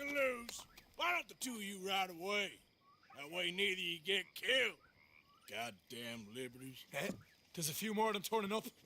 to lose. Why don't the two of you ride away? That way neither you get killed. Goddamn liberties. There's a few more of them turning up.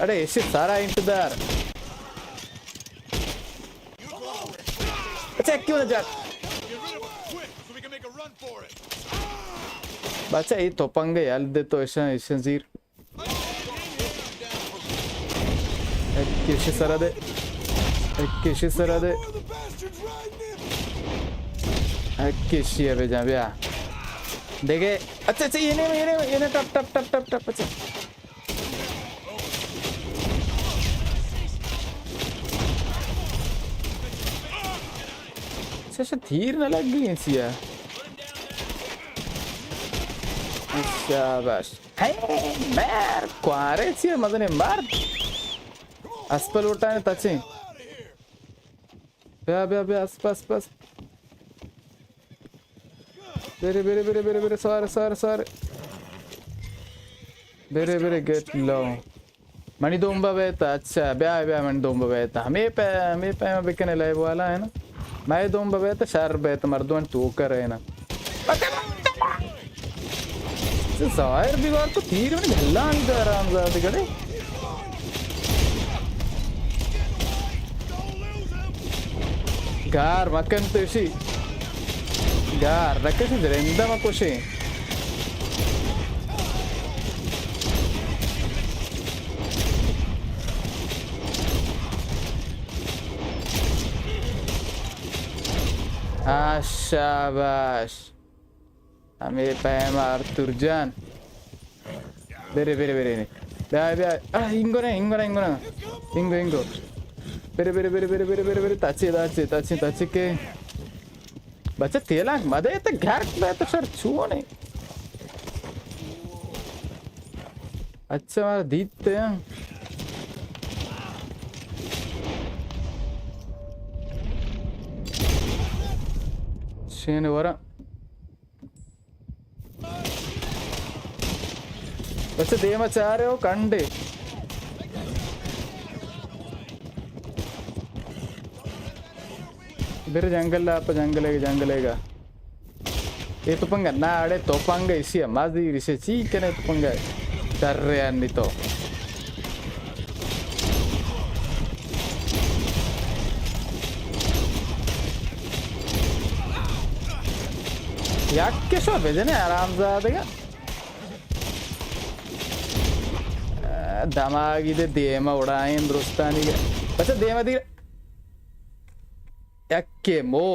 अरे ऐसे सारा इंतजार अच्छा क्यों ना जा बच्चा ये तो पंगे यार दे तो ऐसा ऐसे ज़ीर कैसे सरा दे कैसे है बेजा बिया देखे अच्छा अच्छा ये नहीं टप अच्छा अच्छा धीर न लग गई इंसिया शाबाश है मार क्वारे ची मदने मार अस्पल उठाने तचे बे आसपास बेरे सारे बेरे गेट लो मणि दोंबा बेता अच्छा बे मणि दोंबा बेता हमें पे बिकने लाए वाला है ना मैं दोंबा बेता शर बेता मर्दों तू कर रहे ना ज़ाहिर भी बार तो तीर में झल्ला नहीं दे रहा हम ज़्यादा करे गार मक्कन तो इसी गार रखे से जरेंदा मकोशे शाबाश हमें पैम आर्तुर जान बेरे बे इंगो बेरे ताची के बच्चा तेला मदे तो घर तो सर छुओ नहीं अच्छा मार दीते हैं वरा बच्चे देव चाह रहे हो कंडे इधर जंगल जंगलेगा ये तो पंगा ना अड़े तो पंगा इसी माजी इसे चीक ने तो पंगा कर रहे हैं नहीं तो याक्के शो भेजने आराम से आदेगा दमागी दे देमा उड़ाएं दुरुस्तानी के बच्चा देमा दी याक्के मो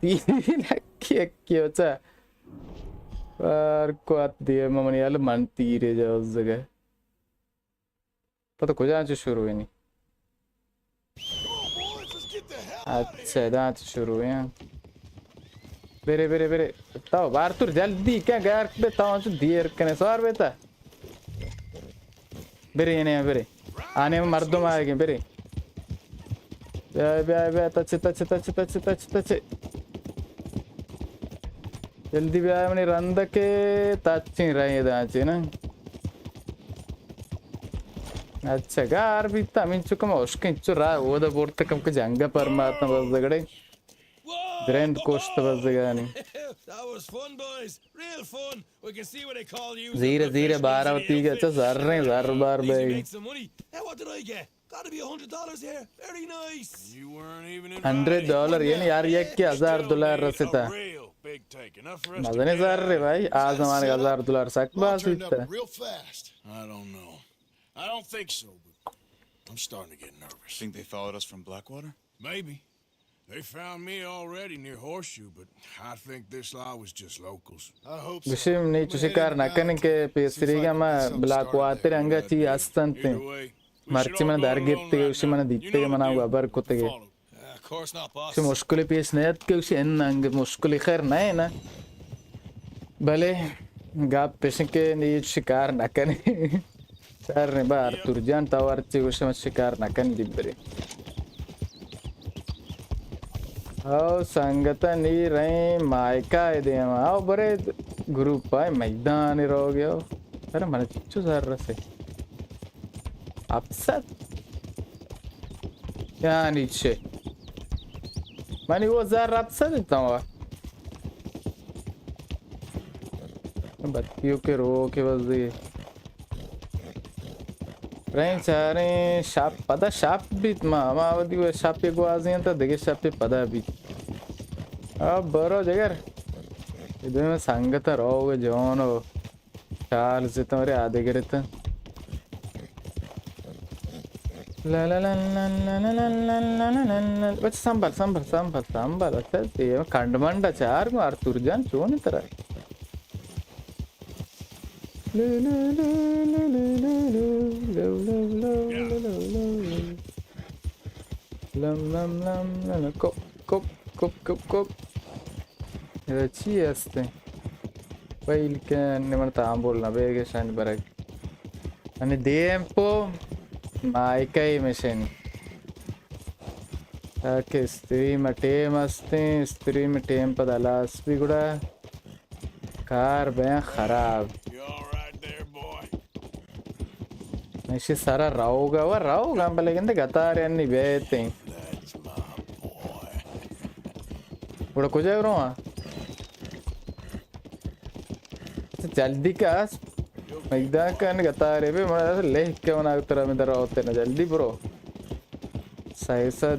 याक्के बच्चा पर को आत देमा मनी यार मन तीरे जाओ उस जगह पता कुछ आज शुरू है नहीं अच्छा दांत शुरू है बेरे ताओ बार तुर जल्दी क्या गार पे ताओ जो देर कने सार बेटा बेरे ये नहीं बेरे आने में मर्दों में आएंगे बेरे बे तच जल्दी बे आए मने रंद के ताची रहे दांचे ना अच्छा गार भी तामिन चुका मैं उसके इंचु रहा वो द बोर्ड तक हमको जंगा परमात्मा बस दगड़े Grand Coast was the guy. That was fun, boys. Real fun. We can see what they call you. Zira Baravati gets us Zarbar Bay. Make some money. Hey, what did I get? Gotta be $100 here. Very nice. You weren't even in $100 यानी यार ये क्या $1000 रसीता मज़े ज़र रे भाई आज हमारे $1000 सक बात इतना real fast. I don't know. I don't think so, but I'm starting to get nervous. Think they followed us from Blackwater? Maybe. They found me already near Horseshoe, but I think this lot was just locals. I hope so. Bishim ne chusikar nakan ke pesiriga ma Blackwater anga chi astante. Marchi mana dargette ushi mana ditte mana gabar kotege. Of course not, boss. Shi mushkili pes nayat ke ushi en ang mushkili khair nae na. भले gap पेशन के नहीं शिकार न करने sir ने बार तुरजान tower चिवश में शिकार न करने दिबरे आओ संगत नहीं रहे मायका है दे आओ बरे ग्रुप है मैदान रोगे हो अरे मन चुच्चू सर रसे अपसेट क्या नीचे मनी वो ज़र अपसेट इतना हुआ बत्तियों के रो के बस ये रहे चारे शाप पता शाप भी मावदी वो शाप पे गुआज़ी हैं तो देखे शाप पे पता भी अब बरो जगर इधर में संगत रोगे जोनो चाल से तुम्हारे आधे करे तो ला ला ला ला ला ला ला ला ला ला ला बस संभल संभल संभल संभल अच्छा ये खंडमंडा चार को आर्तुर जान चोने तरह ला ला ला ला ला ला ला ला ला ला lam lam lam lam kop kop kop kop kop ये अच्छी है इससे पहले क्या निमन ताम बोलना बेगे शान बरक अने देम्पो माइकाई मिशन ताकि स्त्री में टेम अस्ते स्त्री में टेम पदाला स्पी गुड़ा कार बयां खराब ऐसे सारा रावगा भले किंतु गतार यानी बेहते उड़ा कुछ है ब्रो जल्दी का मैदान का न गतार है बे मरा ले क्या बना उतरा में दरा होते ना जल्दी ब्रो साइसा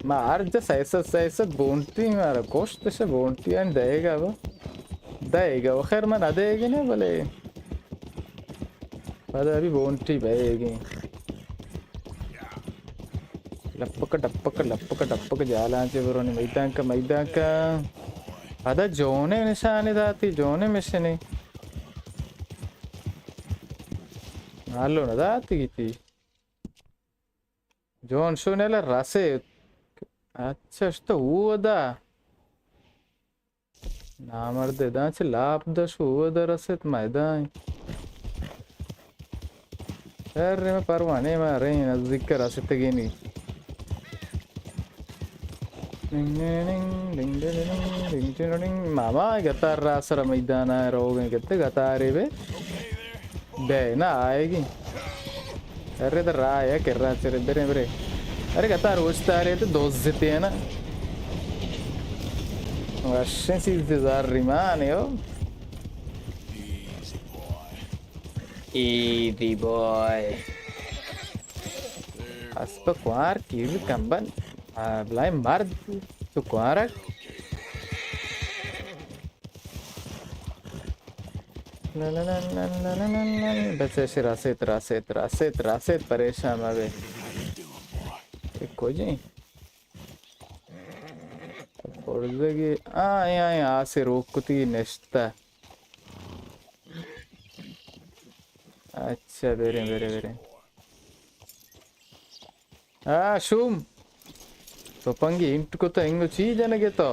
मार जो साइसा बोंटी मारा कोस्ट से बोंटी अन देगा वो खैर मैं ना देगी ना भले पता अभी बोंटी बहेगी लपक जाला चे ब्रो ने मैदान का अदा जोने निशाने दाती जोने मिशने आलो ना दाती की जोन शोनेला रासे अच्छा तो वो दा नामर्दे दांच लाभ दश वो दा रसेत मैदान अरे मैं परवाने में रही नजदीक का रास्ते तक नहीं मामा गतार रासर मैदान है रोगे कितने गतारे बे बे ना आएगी अरे तो रा है कर रहा चले बेरे बेरे अरे गतार उछता रहे तो दोस्त जीते हैं ना वैसे सीधे ज़ार रिमान है ओ easy boy aspa kuar kill kamban blai mar tu kuarak la la la la la la la बच्चे से रासेत परेशान आवे एक को जी और लगे आ से रोकती नश्ता अच्छा बेरे शुम तो पंगी इंटको तो इंगो चीज है ना के तो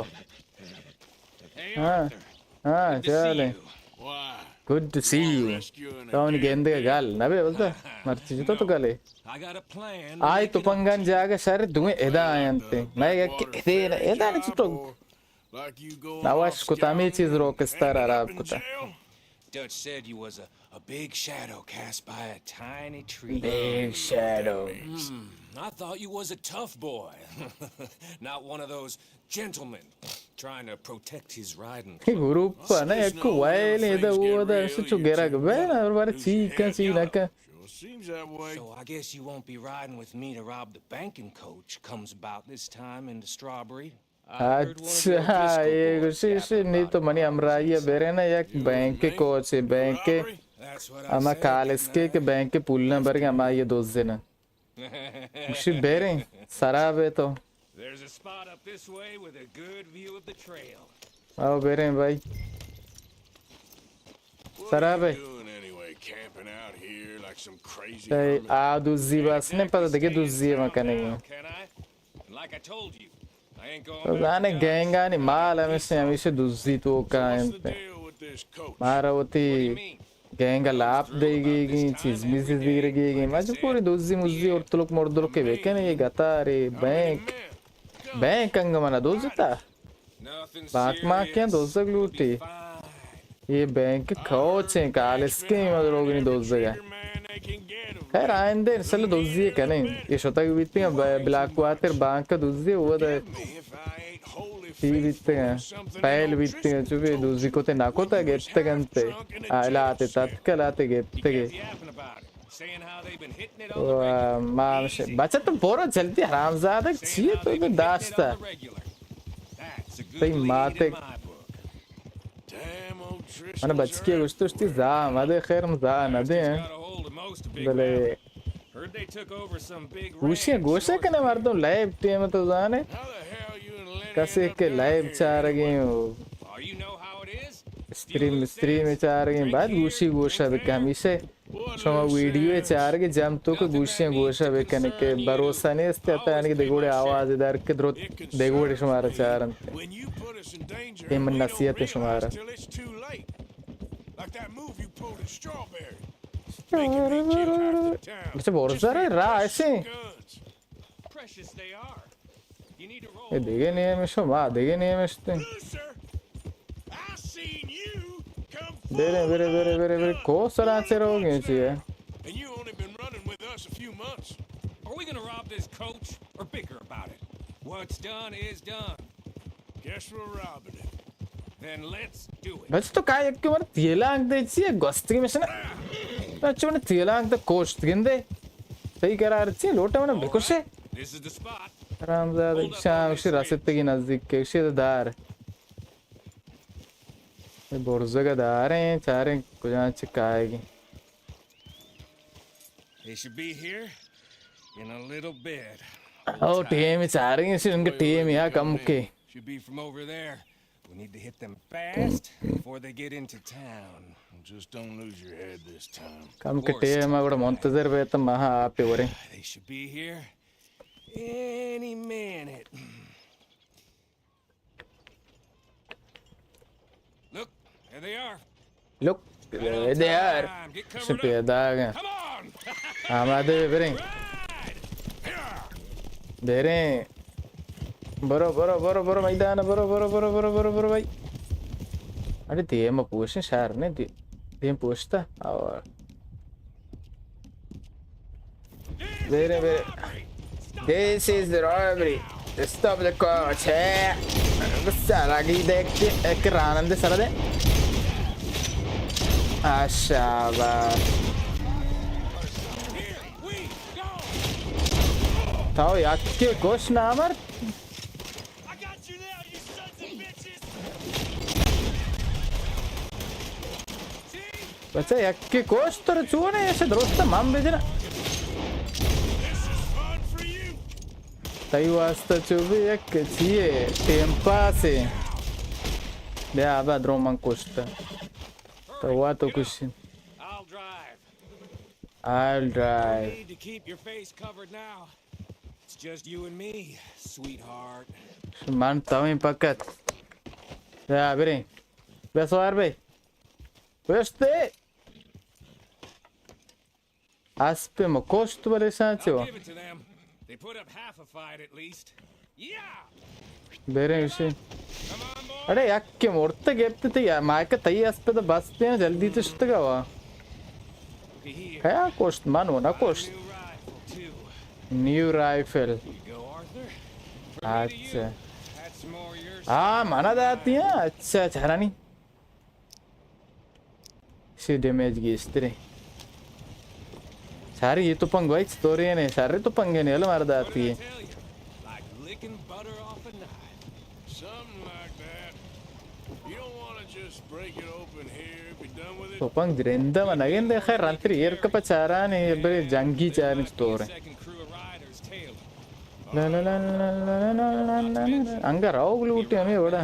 चले गुड टू सी यू तो उन गेंदे का गाल ना बे बोलता मर्ची तो गले आई तो पंगन जाके सारे दुए एदा आयंते मैं के एदा ने तो नावाश को तामी चीज रोकस्तार आराब को ता Dutch said you was a big shadow cast by a tiny tree. Big shadow. I thought you was a tough boy. Not one of those gentlemen trying to protect his riding. Gruppa na ekku waile ida uoda su geraga bena var chica sinaka. So I guess you won't be riding with me to rob the banking coach comes about this time in the Strawberry. अच्छा ये कुछ नहीं तो money अमराइया बेरे ना एक bank के coach है बैंक के अमा कॉलेज के बैंक के पुल नंबर के अमा ये दोस्त देना उसी बेरे सराब है तो आओ बेरे भाई सराब है आ दूसरी बात नहीं पता देखिए दूसरी मकान है तो गाने गैंगा नहीं माल हमेशा दूसरी तो का with this coach? Maravati genga lap deegi chismis diregi majpuri dozzi muzzi ortuluk morduluk ke bekene ye gatare bank angamana dozita bank ma kya dozag luti ye bank coach hai kalis ke madrogini dozga खैर आइंदे चलो दोज़ी करें ये शोता की बीतती हैं black water bank का दोज़ी हुआ था टी बीतते हैं पहल बीतते हैं चुपे दोज़ी को ते नाको ता गेट्टे गंते आलाते तत्कलाते गेट्टे गे मामशे बच्चा तो बोरो चलती हरामज़ादा चीज़ तो इधर दाश्ता तई माते अने बच्ची के गुस्ते उस्ती जा मदे खैर मज़ा नदे हैं बले गोशा कने मार दो लाइव टीम में तो जाने कैसे के लाइव चार गए हो स्ट्रीम में चार गए बाद गोशा भी कम इसे शोमा वीडियो चार के जम तो को गोशा भी कने के भरोसा नहीं इसते आता यानी कि देखोड़े आवाज़ इधर के द्रोत देखोड़े शुमारा चार अंते ये मन नसीहत है शुमारा अच्छा बहुत सारे राह ऐसे ये देखे नहीं है मिशो माँ देखे नहीं है मिशते बेरे बेरे बेरे बेरे बेरे को सराह से रहोगे चाहिए Are we gonna rob this coach or bicker about it? What's done is done. Guess we're robbing it. Then let's do it. बस तो काय एक बार तेला अंक दे चाहिए गोश्त की मिशन अच्छा मैंने तेला अंक तो कोस्ट गिंदे सही करा रही थी लोटा मैंने बिल्कुल से This is the spot. रामज़ाद शाम उसी रास्ते की नज़दीक के उसी दार ये बोर्ज़ का दार है चारे कुछ अच्छी काएगी They should be here in a little bit. ओ टीम में चारे इसी उनके टीम यहाँ कम के Should be from over there. We need to hit them fast before they get into town. Just don't lose your head this time. कम के team में बड़ा मंतज़र बैठा महा आप पे वरे They should be here any minute. Look, there they are. look there शुक्रिया दागा Come on! हमारे बेरे बेरे बरो बरो बरो बरो मैदान बरो बरो बरो बरो बरो बरो भाई अरे दिए मैं पूछने शहर ने दिए पूछता और बेरे बेरे this is the robbery stop the coach है सारा की देख के एक रानंद सारा दे आशाबाद ताऊ याद के कोच ना मर बच्चा याद के कोच तो रचुने ऐसे दोस्त माम बेचना ताई वास्ता चुभी एक चाहिए टेम्पा से ले आबा द्रोमन कोचता तो हुआ तो कुछ I'll drive. Need to keep your face covered now. It's just you and me, sweetheart. Man tahu pakat. Ya beri. Besar be. Beste. Aspe mo kost bale sancho. I'll give it to them. They put up half a fight at least. Yeah. Beri usse. Come on, boy. अरे यार क्या मोड़ते गेपते थे यार mic का तई अस्पे तो बसते हैं जल्दी तो शुद्ध का हुआ है यार कोस्ट मानो ना कोस्ट न्यू राइफल अच्छा हाँ माना जाती है अच्छा चारा नहीं सी डैमेज की इस तरह सारे ये तो पंग भाई स्टोरी है नहीं सारे तो पंगे नहीं लो मार जाती है तो पंग जिंदा मनाएंगे देखा रात्रि एर का पचारा नहीं बड़े जंगी चार स्टोर है ला ला ला ला ला ला ला अंगा राव ग्लूटे हमें बड़ा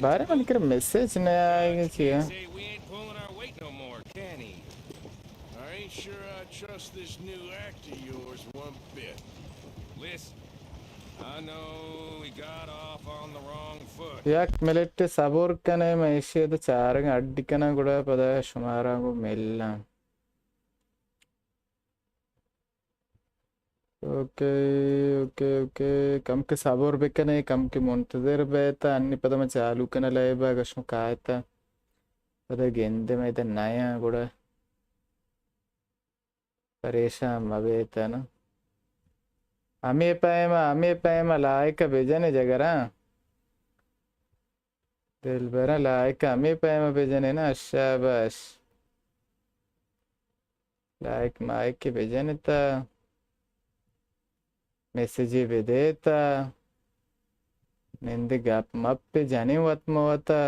बारे में निकल मैसेज नया आएगा क्या I know we got off on the wrong foot. yak melette sabor kane maishe the charang addikana kuda pada shumarangu mella. Okay. कम के साबोर बेकने कम के मुंतजर बेता अन्नी पता मैं चालू करना लाये बाग अशों कायता पता गेंदे में इधर नया गुड़ा परेशान मबेता ना अमी पाएमा लायक बेजने जगरा दिल बरा लायक अमी पाएमा बेजने ना शाबाश लायक मायक के बेजने ता मैसेज बेदेता निंदे गप मप पे जाने वत मवता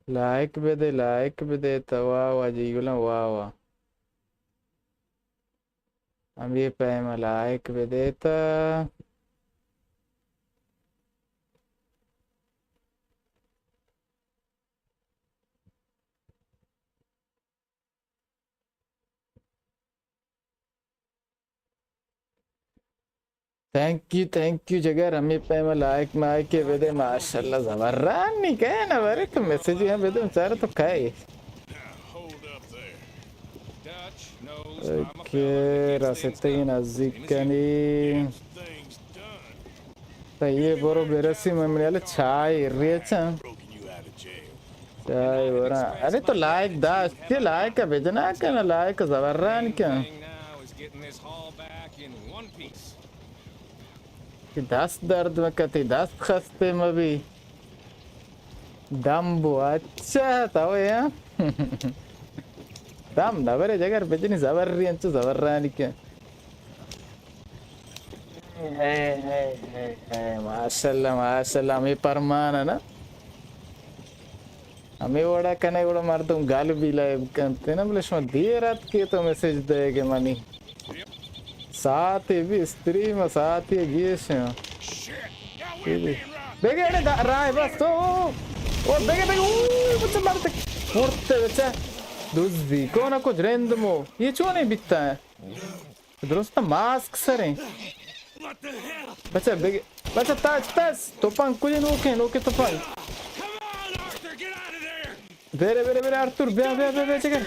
लाइक बेदे तवा वा जीगुला वावा हम ये पैमा लाइक बेदेता थैंक यू जगह रमी पे मैं लाइक माइक के बेदे माशाल्लाह जबरदस्त नहीं कहे ना बरे तो मैसेज यहाँ बेदे बेचारा तो कहे ओके रास्ते की नज़दीक कनी तो ये बोरो बेरसी मम्मी वाले चाय रिएचा चाय बोरा अरे तो लाइक दास ये लाइक का भेजना क्या ना लाइक का जबरदस्त क्या कि दस दर्द में कती दस खस्ते में भी दम बो अच्छा था वो यार दम नवरे जगह बेचनी ज़बर रही हैं तो ज़बर रहा नहीं क्या है माशाल्लाह हमें परमान है ना हमें वड़ा कने वड़ा मार तुम गाल भी लाए करते ना बोले शो दिए रात के तो मैसेज देगे मनी साथ ही भी स्त्री में साथ ही गीश बेगे ने राय बस तो और बेगे मुझे मारते मुड़ते बच्चा दूसरी कौन कुछ रेंद मो ये क्यों नहीं बिकता है दोस्त मास्क सरे बच्चा बेगे बच्चा ताज तो पंख कुछ नोके तो पंख बेरे आर्तुर बे चेकर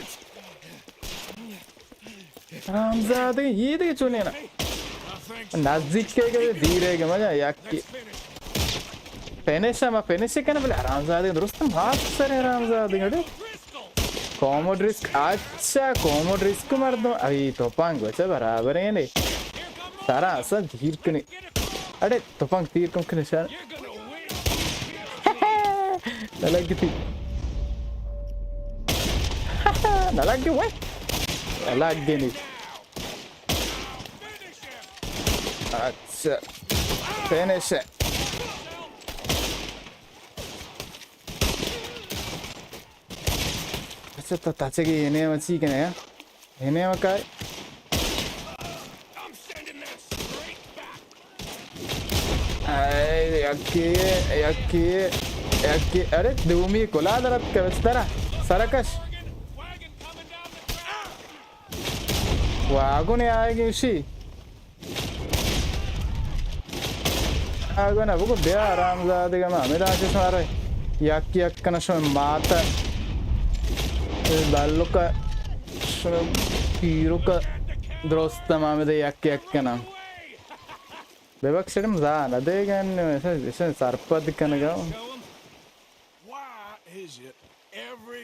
रामजादे ये देखे चुने ना नज़दीक के धीरे के मजा याकी पेनेशा क्या ना बोले रामजादे दोस्त माफ सरे रामजादे गड़े कॉमोड रिस्क अच्छा कॉमोड रिस्क मार दो अभी तो पंख बचा बराबर है नहीं सारा ऐसा धीर के नहीं अरे तो पंख तीर कम के निशान नलग थी नलग क्यों है अलग नहीं अच्छा फिनिश है अच्छा तो ताचे की इन्हें मची के नहीं इन्हें मकाई यक्की अरे दूमी कोला दरत का बचतारा सरकश वागो ने आएगी उसी आगो ना वो बेया आरामजादे का मामे राशि सारे यक्की का नशो माता बालों का हीरो का दोस्त मामे दे यक्की का नाम बेबक शेडम जा ना देगा ऐसे सरपद का ना गाओ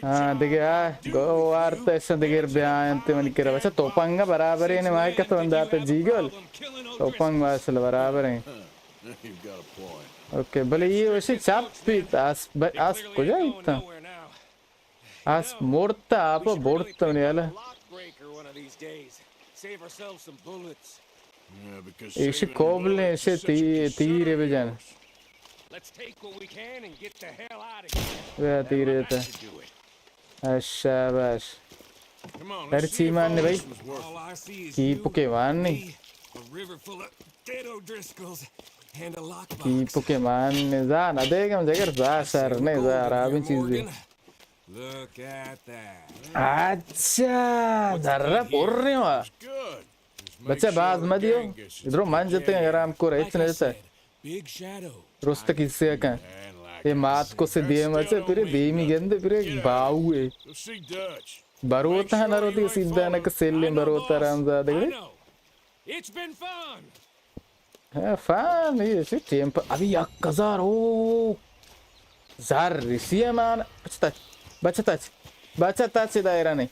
हाँ देखिए गो वार्त ऐसा देखिए बयान ते मन करे बच्चा तोपंगा बराबर है ने माय का तो अंदाते जीगल तोपंग वासल बराबर है ओके भले ये वैसे चाप भी आस को जाए इतना आस मोड़ता आप बोड़ता नहीं आला ऐसे कोबले ऐसे तीरे बजान वह तीरे था शाबाश अरे चीमान ने भाई कीप के मान नहीं कीप के मान ने जा ना देगा मुझे अगर जा सर नहीं जा राबिन चीज़ भी Look at that. अच्छा धर्रा पोर रहे हो बच्चा बाज मत दियो इधरों मान जाते हैं अगर हमको रहे Like चले I जाता है said, big shadow. रोस्ट किससे का ये मात को से दिए मचे फिर बेमी गेंदे फिर बाऊ है Go see Dutch. बरोता है ना रोती सीधा ना के सेल I know, बरोता boss. रामजादे I के know. It's been fun. हाँ फान ये सी टेम्प अभी 1000 ओ जार रिसिया मान बचता से दायरा नहीं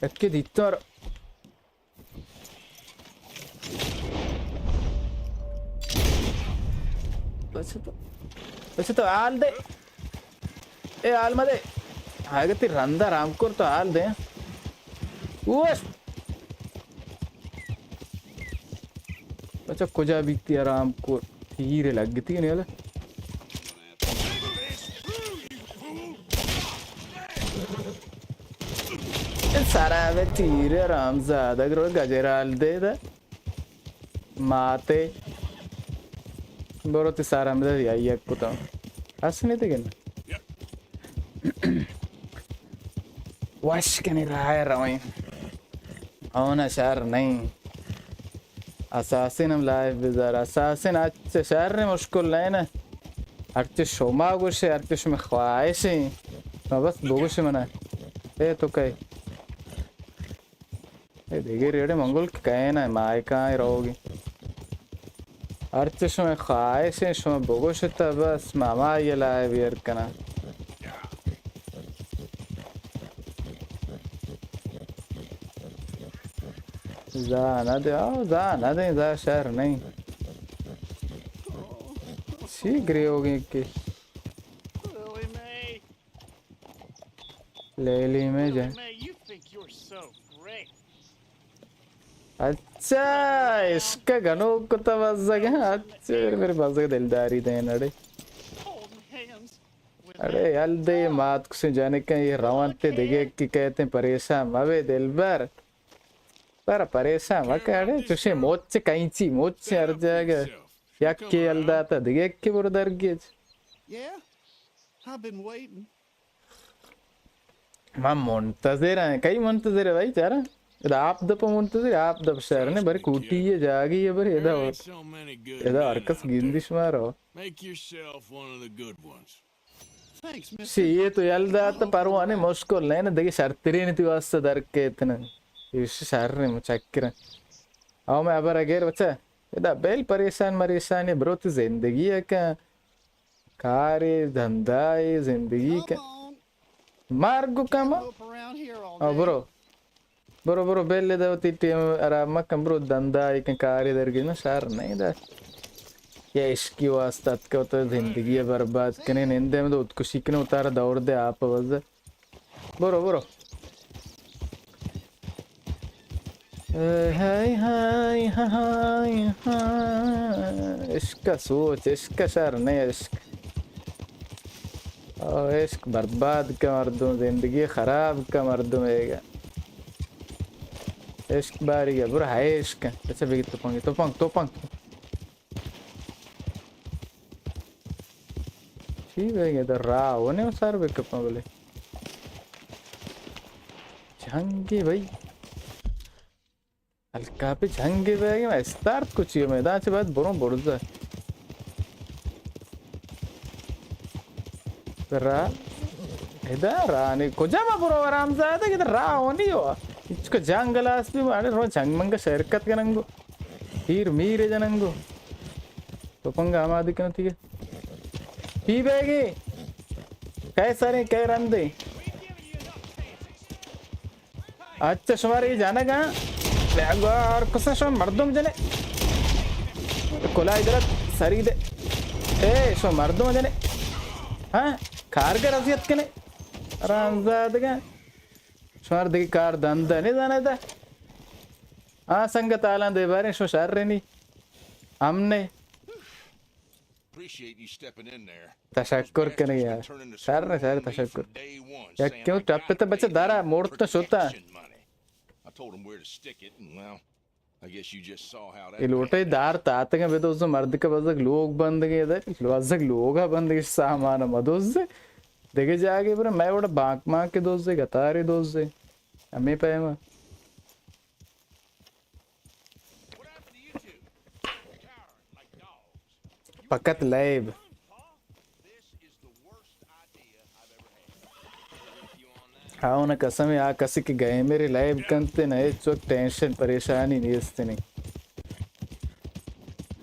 एक्के दित्तो बचता आल दे ए आल मदे हागती रंदा रामकोर तो आल दे उस अच्छा कुजा बीती आराम को हीरे लग गई थी नहीं वाला सारा वे तीरे आराम ज़्यादा करो गजराल दे दा माते बरोती सारा में तो यही एक कुत्ता असली थे क्या वाश करने रहा है रवाई औना शहर नहीं Assassin am live bizarre. Assassin अच्छे शहर में मुश्किल नहीं ना अच्छे शोमा गुशे अच्छे शोमा ख्वाहिशे मैं बस बोगुशे मना ए तो कहीं ए देखे रेडे मंगल कहीं ना माय कहाँ रहोगी अच्छे शोमा ख्वाहिशे शोमा बोगुशे तो बस मामा ये लाइव यार करना जाना दे जा शहर नहीं शीघ्र होगी कि लेली में जाए अच्छा इसका गनों को तो बस जगह अच्छा मेरे पास के दिलदारी दें अरे यार दे मात को से जाने का ये रवानते देखे कि कहते हैं परेशान मवे दिलबर पर परेशान वक्त अरे तुझे मोच कैंची मोच हर जगह या के अलदा था दिखे के बुरदर गेज मां मुंतज़िर है कई मुंतज़िर है भाई चारा इधर आप दप मुंतज़िर आप दप शहर ने बरे कुटी ये जागी ये बरे इधर अर्कस गिंदिश मारो सी ये तो यल्दा था परवाने मुश्किल नहीं ना देखिए शर्तें नहीं थी वास्ते दर के इतने इस शहर में मुचक्कर आओ मैं अब अगर बच्चा इधर बेल परेशान मरेशान ये ब्रो तो जिंदगी है क्या कार्य धंधा ये जिंदगी का मार्गो काम ओ ब्रो बेल ले दो तीन आराम कम ब्रो धंधा एक कार्य दरगी ना शहर नहीं दर ये इसकी वास्ते का तो जिंदगी है बर्बाद करने निंदे में तो उत्कुशी के उतारा दौड़ दे आप वजह ब्रो हाय हाय हाय हाय इसका सोच इसका शहर नहीं इश्क और इश्क बर्बाद का मर्दों जिंदगी खराब का मर्दों में इश्क बारी है बुरा है इश्क अच्छा भी तो पंग ठीक है ये तो राह होने में सारे बेकअप में बोले जंगी भाई हल्का पे झंगे बैगे मैं स्टार्ट कुछ ही मैदान से बाद बोरों बोर्डा रा इधर रानी को जमा बोरो आराम से आता किधर रा होनी हो इसको जंगलास भी मारे रो जंग मंगा शरकत के नंगो हीर मीरे जनंगो तो पंगा हमारी क्यों थी ही बैगे कैसा रे कै रंदे अच्छा शुमारी जाना कहाँ और कुछ शो मर्दों जने कोला इधर सरी दे ए शो मर्दों जने हाँ कारगर अजियत के ने रामजाद का शोर देखी कार धंधा नहीं जाना था हाँ संगत आला दे बारे शो शहर रहनी हमने तशक्कुर करने यार शहर ने शहर तशक्कुर या क्यों टप पे तो बच्चा दारा मोड़ तो सोता I told him where to stick it, and well, I guess you just saw how that. ये लोटे दार ताते के बेदोस मर्द के बज़क लोग बंद के इधर लोग बंद के सामान मदोस देखे जाके बरा मैं वोड़ा बांक मां के दोस्त से गतारे दोस्त से हमें पे मैं पकत लाइव हाँ ना कसम आ कसी के गए मेरे लाइव कंते ना इस वक्त टेंशन परेशानी नहीं इससे नहीं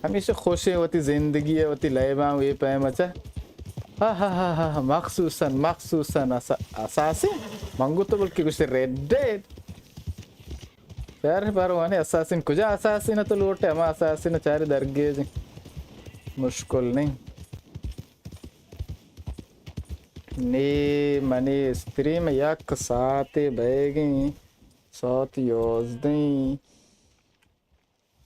हमेशा खुशी होती जिंदगी है होती लाइव आऊँ ये पे मचा हाँ हाँ हाँ हाँ मखसूसन असासी मंगू तो बल्कि कुछ रेड डेड यार पर वाने असासिन कुछ असासिन तो लोटे हम असासिन चारे दरगे जी मुश्किल नहीं ने मने स्त्री में यक साथे बैगी साथ योजदें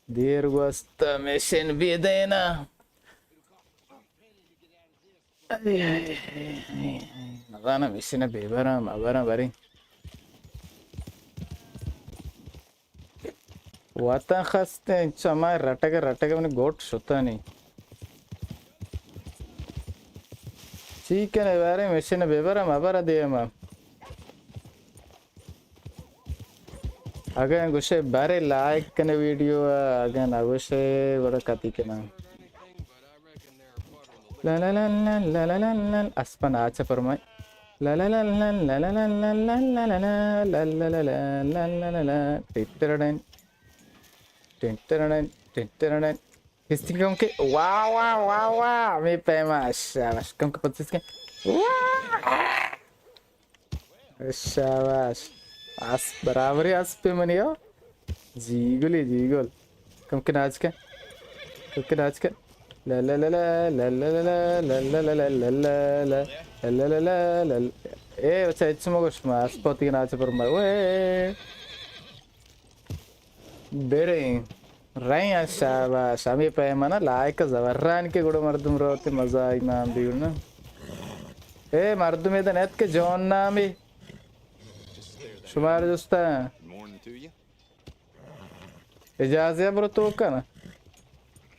देर वस्त मिशन भी देना Madana missina bebara mabara bari wata khaste chama rataga mane goat shota nahi ठीक है ना बारे मशीन बेबरा मबरा दिया मां अगर गुस्से बारे लाइक करने वीडियो अगर ना गुस्से बड़ा कती के नाम ला ला ला ला ला ला ला ला अस्पन आचा परमाय ला ला ला ला ला ला ला ला ला ला ला ला ला ला ला ला ला ला ला टिंटरडन किसी कम के वाह मैं पैमाश कम के पत्तीस के शाबाश आस बराबर ही आस पे मनियो जीगोल कम के नाच के ला ला ला ला ला ला ला ला ला ला ला ला ला ला ला ए बच्चा इच्छा मगोश मास पोती के नाच पर मर वो बेरे राय शाबाश हमें पे मना लायक जवरान के गुड़ मर्दम रोते मजा इमाम दियो ना ए मर्दम इधर नेट के जॉन नामी शुमार दोस्ता इजाज़त है बरो तो का ना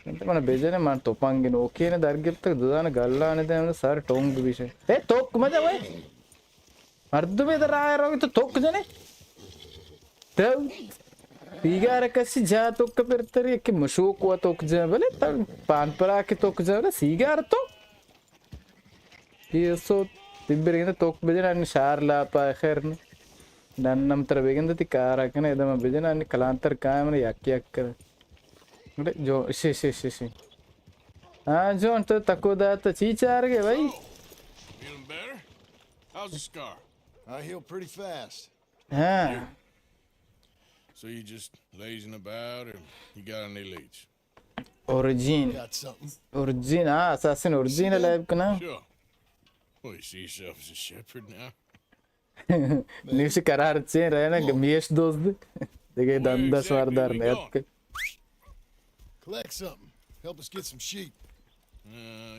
इंटर मना बेजे ने मान तो पांगे नो ओके ने दरगिप तक दुदान गल्ला ने ते हमने सारे टोंग भी से ए तोक मजा वे मर्दम इधर आया रहोगे तो तोक जने तो पीगार कसी जा तो कबर तरी के मशूक हुआ तो जा बोले तब पान पर आके तो जा बोले सीगार तो ये सो तिब्बरे ने तो बजना ने शार ला पा खैर ने नन्नम तर बेगन ती कार आके ने दम बजना ने कलांतर काम ने यक कर जो शी हाँ जो तो तकोदा तो चीचार के भाई Feeling better? How's the scar? I heal pretty fast. हाँ So you just lazing about, or you got any leads? origin Got something? हाँ assassin origin लाइव का ना Sure. Well, you see yourself as a shepherd now? News करार चे रहे ना गमीश दोस्त देखे दंदा स्वारदार ने आपके Collect something. Help us get some sheep.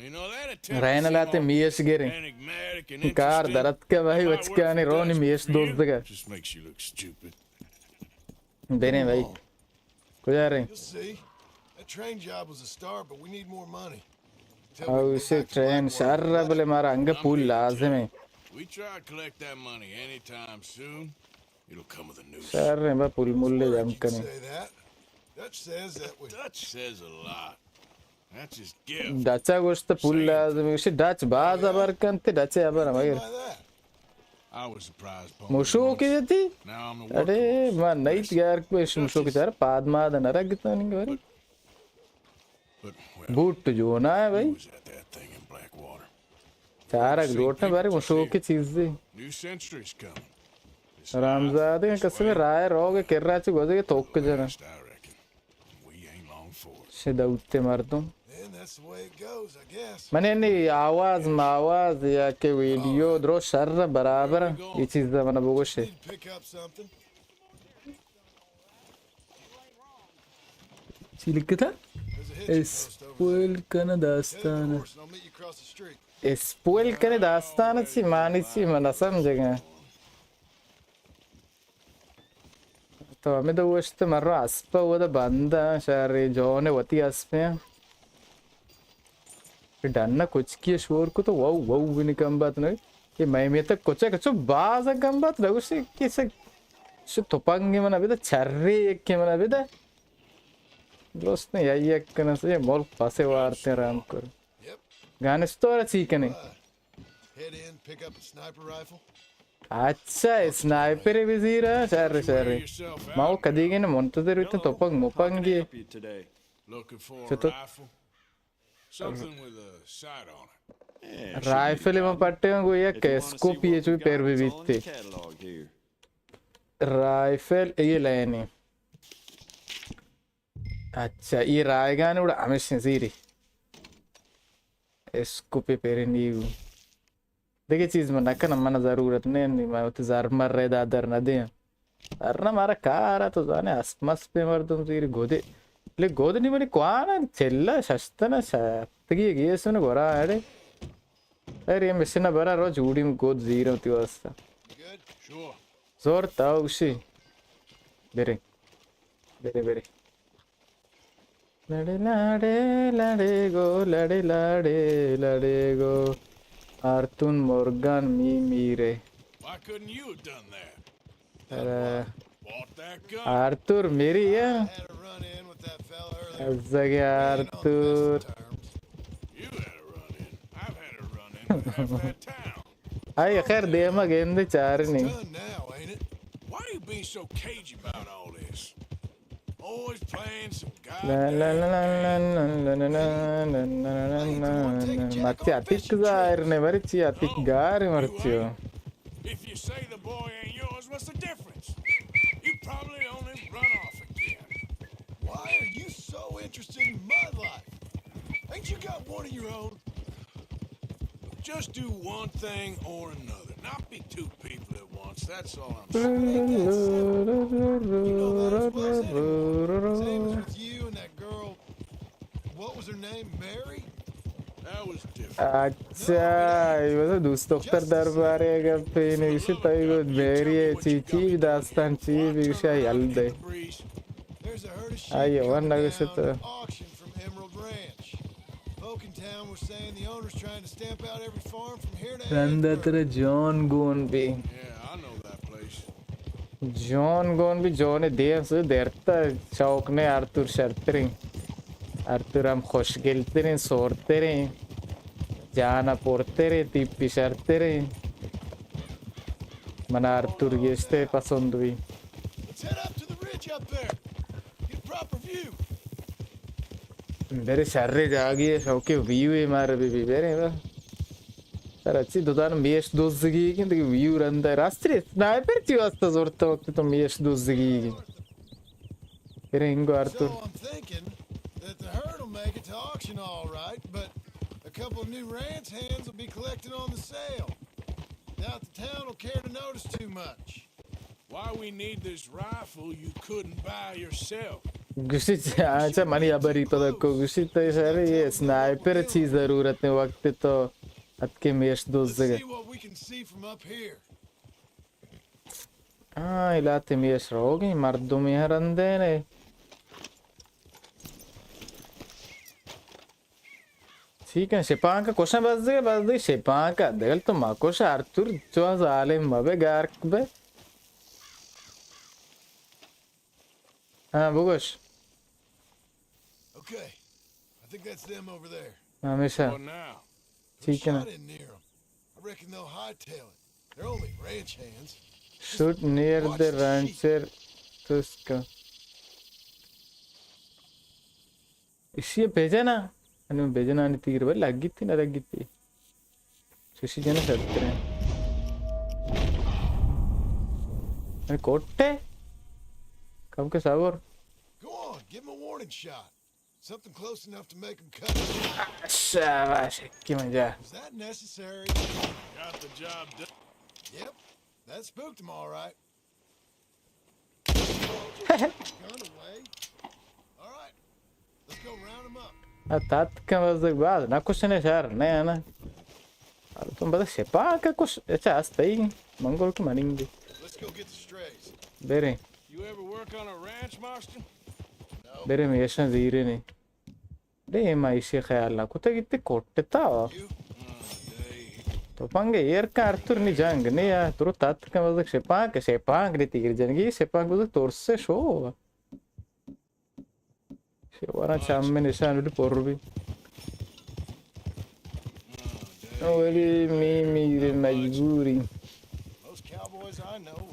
You know that attempt रहने लाते मीश गिरे enigmatic and कार interesting. दरद के भाई बच के आने रोनी मीश दोस्त का Just makes you look stupid. देने भाई कुछ आ रहे You'll see. That train job was a start, but we need more money. और इसे ट्रेन शार्रा बोले मारा अंग पूल लाज़िम है We try to collect that money anytime soon. It'll come with a new. शार्रे बा पूल मुल्ले जम कने Say that. Dutch says that we. Dutch says a lot. That's his gift. डचा गोश्त पूल लाज़िम है इसे डच बाज़ अबर कंते डचे अबर हमारे By that. I was surprised. Paul मुशो was. की जती Now I'm the अरे workhorse. मां नहीं यार कोई मुशो की चार पाद माद नरा कितना नहीं करे But well, बूट जो ना है भाई who was at that thing in Blackwater? चार अगलोट ने बारे मुशो की चीज़ दी New century's coming. It's रामजादे के कसम राय रोगे किर्रा चे गोजे के तोक जना fast, I reckon. We ain't long for it. शेदा उत्ते मार दूं And that's the way it goes, I guess. मैंने नहीं आवाज मावाज या के वीडियो द्रो शर्र बराबर ये चीज़ दा मना बोगोशे Need to pick up something. चिलिक था There's a hitching post over there. Spoil कने Head दास्तान the horse and I'll meet you across the street. Spoil कने दास्तान सी मानी सी मना समझेगा तो हमें तो वोश्त मरो अस्पा वो तो बंदा शारे जोने वती अस्पे डन्ना कुछ किया शोर को तो वाव वाव भी निकम बात नहीं कि मैं में तो कुछ बाज़ गंबात लगुसी किसे शु तोपांगे मना बिदा चर्री एक के मना बिदा दोस्त ने यही एक करना से मॉल पासे वारते राम कर गाने स्टोर चीके नहीं Head in, pick up a sniper rifle. अच्छा स्नाइपर भी ज़ीरा चर्री माँ कदी के न मंतज़र इतने तोपांग मोपांगे Looking for a Shut up. rifle? Something with a sight on it. Rifle में पट्टे में कोई एक स्कोप ये जो पैर भी बीतते राइफल ये लेने अच्छा ये रायगान उड़ा हमेशा ज़ीरी स्कोप पे पैर नहीं हूँ देखिए चीज़ में नक्का नम्मा ज़रूरत नहीं मैं उत ज़ार मर रहे दादर न दे अरना मारा कार तो जाने आसमास पे मर तुम ज़ीरी गोदे ले गोदे नहीं बनी कौन चेल्ला शस्तना शायद ये सुने गोरा है अरे ये मिशन बरा रोज उड़ी में गोद ज़ीरा होती वास्ता जोर ताऊ उसी बेरे बेरे बेरे लड़े लड़े लड़े गो लड़े लड़े लड़े गो आर्तुन मोर्गन मीरे Why couldn't you have done that? Bought that gun. Arthur मेरी है Had a run in with that fella earlier. जगह आर्तुर You had a run in. I've had a run in with half that town. आई खैर दे मा गेंदे चार नहीं Done now, ain't it? Why are you being so cagey about all this? Always playing some La La goddamn La La game. ला ला ला ला ला मत्ती Atiq jar ने मरची आतिक गार मरचियो If you say the boy ain't yours, what's the difference? You probably only run off again. Why are you so interested in my life? Ain't you got one of your own? Just do one thing or another. Not be two people at once. That's all I'm saying. You know that's what's anyway. Same as with you and that girl. What was her name? Mary? That was different. अच्छा ये बस दोस्त doctor दरबार है क्या पे ने विषय ताई को मेरी है चीची दास्तान ची विषय याल दे There's a herd of sheep आये वन coming लगे down से तो at auction from Emerald Ranch. Folk in town were saying the owner's trying to stamp out every farm from here to रंदा Edinburgh. तेरे जॉन गोन भी Yeah, I know that place. John गोन भी John है देर से देरता चौक ने आर्तुर शर्तरी आर्तुर हम खुश गिलते रहे सोरते रहे जाना पोरते रहे टिप्पी शर्ते रहे मना आर्तुर ये स्टे पसंद हुई Let's head up to the ridge up there. Get a proper view. मेरे शर्रे जागी है शौके व्यू है मारे भी बेरे वाह सर अच्छी दुकान मेश दोस्तगी की तो व्यू रंदा है रास्ते स्नाइपर की वास्ता ज़रूरत वक्त तो मेश दोस्तगी की फिर इनको आर्तुर So I'm thinking that the herd will make it to auction all right, but a couple of new ranch hands will be collecting on the sale. Doubt the town will care to notice too much. Why we need this rifle you couldn't buy yourself? गुशी अच्छा money अबरी पता को गुशी तो सारे ये sniper चीज़ ज़रूरत है वक्त तो अतके मेश दोस्त Let's जगह see what we can see from up here. हाँ इलाते मेश रहोगी मर्दों में हरंदे ने ठीक है शिपांका क्वेश्चन बस दे शिपांका देखल तो माकोश आर्तुर जो आले मबे गार्क बे हाँ बुगोश Okay, I think that's them over there. हमेशा What now? ठीक है ना Shot in near them. I reckon they'll hightail it. They're only ranch hands. shoot near the rancher तो इसका इसी भेजा ना अनु भेजा ना तीर बल लगी थी ना लगी थी सुशी जने करते हैं अरे कोट्टे कब के सावर Go on, give them a warning shot. Something close enough to make them cut. शाबाश की मजा Is that necessary? Got the job done. Yep, that spooked them all right. Gun away. All right, let's go round them up. तात का बस बाद ना कुछ नहीं यार नहीं आना अब तुम बता शिपा का कुछ अच्छा आस्ते ही मंगोल की मानेंगे Let's go get the strays. बेरे You ever work on a ranch, Marston? बेरे में ऐसा ज़ीरे नहीं डे माइशी ख्याल ना कुत्ते कितने कोट्टे था You? They Topanga yerka Arthur ni jang ne ya turu tat ka bazak shepang ni tigir jangi shepang bazak torse show shewara chamme nishan udu porbi wali mi majburi Most cowboys I know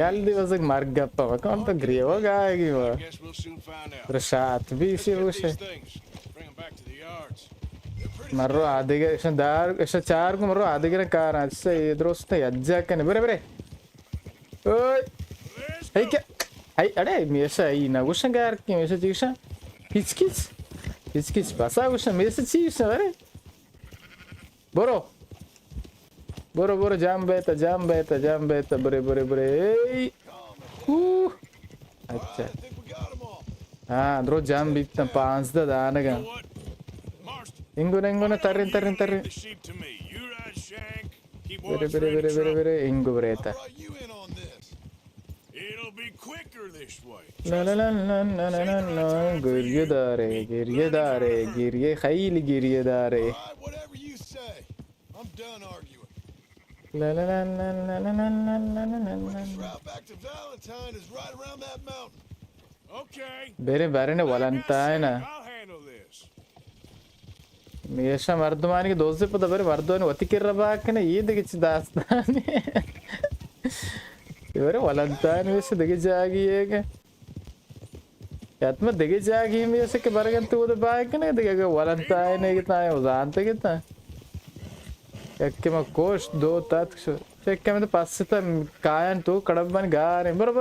yaldi bazak margappa wakon to grieva gaegi wa guess we'll soon find out. rashat bi Let's se get ushe these things. Bring them back to the yards. marro adige isha dar isha char ko marro adige car achse idroste ajja kane bere oy hey kya hey ade mesa ina gushan gar ki mesa chisha kichkich basa gushan mesa chisha bere boro jam beta bere hey acha I think we got them all. ah dro jam bitta 5 da danaga What? Marston, ingona tarrin the sheep to me. You ride Shank. Keep watch for any trouble. bere I ingo breta brought you in on this. It'll be quicker this way. la girye khayli girye dare All right, whatever you say. I'm done arguing. la Quickest route back to Valentine is right around that mountain. Okay. bere barene Like I valentine said, I'll handle this. ಮೇಷ ಮರ್ದಮಾನಿಗೆ ದೋಸೆ ಪದ ಬರೀ ಮರ್ದವನಿ ಒತ್ತಿಕ್ಕಿರಬಾಕನೆ ಈ ದಿಗಿಚ್ಚಿ ದಾಸ್ತಾನೆ ಇವರೇ ವಲಂತಾನೆ ವೇಷ ದಿಗಿಜಾಗಿ ಈಗ ಯಾತ್ಮ ದಿಗಿಜಾಗಿ ಮೇಷಕ್ಕೆ ಬರಗಂತ ಹೋದ ಬಾಕನೆ ದಿಗ ವಲಂತಾನೆ ಗಿತಾಯ ಉದಾಂತ ಗಿತಾ ಯಾಕೆ ಮ ಕೋಶ್ ದೋ तात ಶೆಕ್ಕೆ ಮೆದ ಪಸ್ಸಿತ ಕಾಯನ್ ತು ಕಡಬ್ಬನ್ ಗಾರೆ ಬರೋ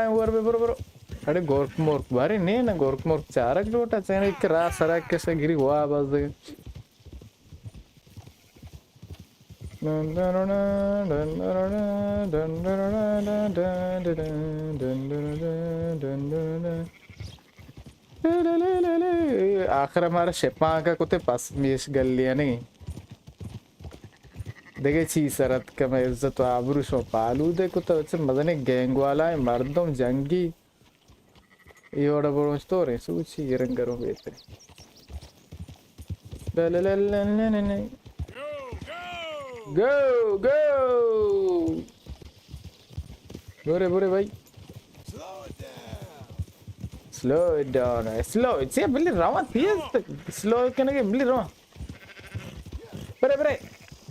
ಆಯ ಬರೋ अरे गोरख मोर्क बारे नहीं ना गोरख मोर्क चारक लोटा चैनल के रात सरा कैसे गिरी हुआ बस दे आखिर हमारा शेपा का कुते पास मिस गल लिया नहीं देखे ची सरत का मैं इज्जत आबरू शो पालू दे कुते वैसे मदने गैंग वाला है मर्दों जंगी Io ora volevo un story su ci rengaro vetri. Go! Bore bhai. Slow it down. Slow. See, billi rawa teez slow kene ke billi rawa. Bore.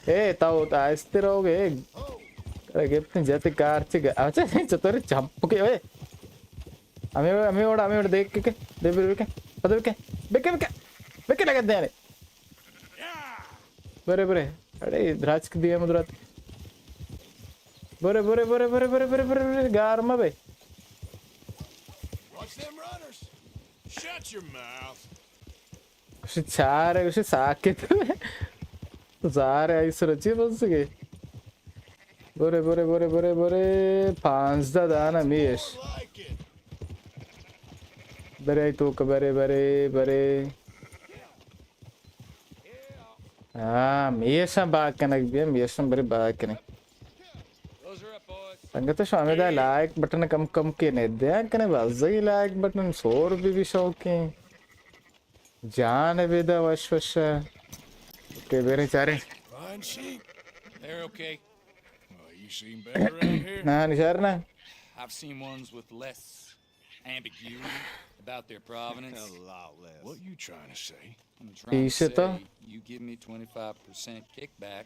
Hey, tao ta aiste rahoge. अरे कितने जाते car से अच्छा चतुर चंप के ओए हमें ओड़ देख के दे बेके पता बेके लगा दे यार बरे अरे द्राच के दिया मुद्रात बरे गार में बे Watch them runners. Shut your mouth. उसे चार है उसे साकेत तो सारे ऐसे रची बस के बरे 5 दाना मीश Like it. बरे तो बरे हाँ मीशा बाग कनक भी मीशा बरे बाग कने संगत स्वामी दा लाइक बटन कम के ने दे कने बाज़ी लाइक बटन 100 रुपए भी शौक है जान वेदा वश के बेरे चारे Fine sheep. They're okay. Well, you seem better around here. ना निशार ना I've seen ones with less ambiguity about their provenance. A lot less. What you trying to say? I'm trying to Ishi to? say you give me 25% kickback,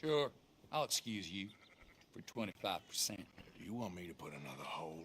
Sure, I'll excuse you for 25%. You want me to put another hole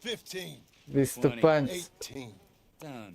15. 25 18. Done.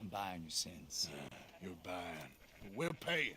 I'm buying your sins. You're buying. We're paying.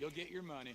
You'll get your money.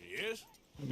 Yes?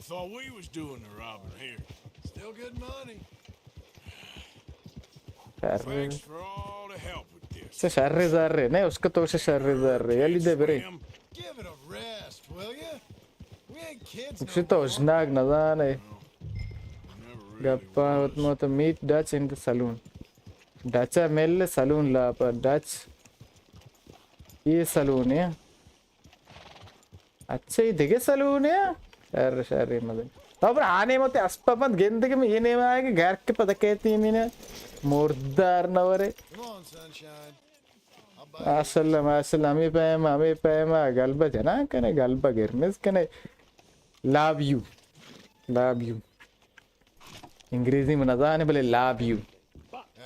18%. thought we was doing the robbing here. Still good money. Thanks for all the help with this. से शर्रे jar रहे नहीं उसका तो उसे शर्रे jar रहे ये लिदे बरे Give it a rest, will you? We ain't kids no उसे तो more. उजनाग नज़ान है Never really गप्पा होत मो तो meet Dutch in the saloon Dutch आ मेल saloon ला पर Dutch ये saloon है अच्छा ये देखे saloon है शर्रे शर्रे मज़े अब आने मोते अस्पमत गेंद के में ये नहीं आएगा घर के पता कहती है मैंने मुर्दार नवरे Come on, sunshine. माशाल्लाह हमें पैमा गलबा जना कने गलबा गिरमिस कने love you अंग्रेजी में नजाने बोले love you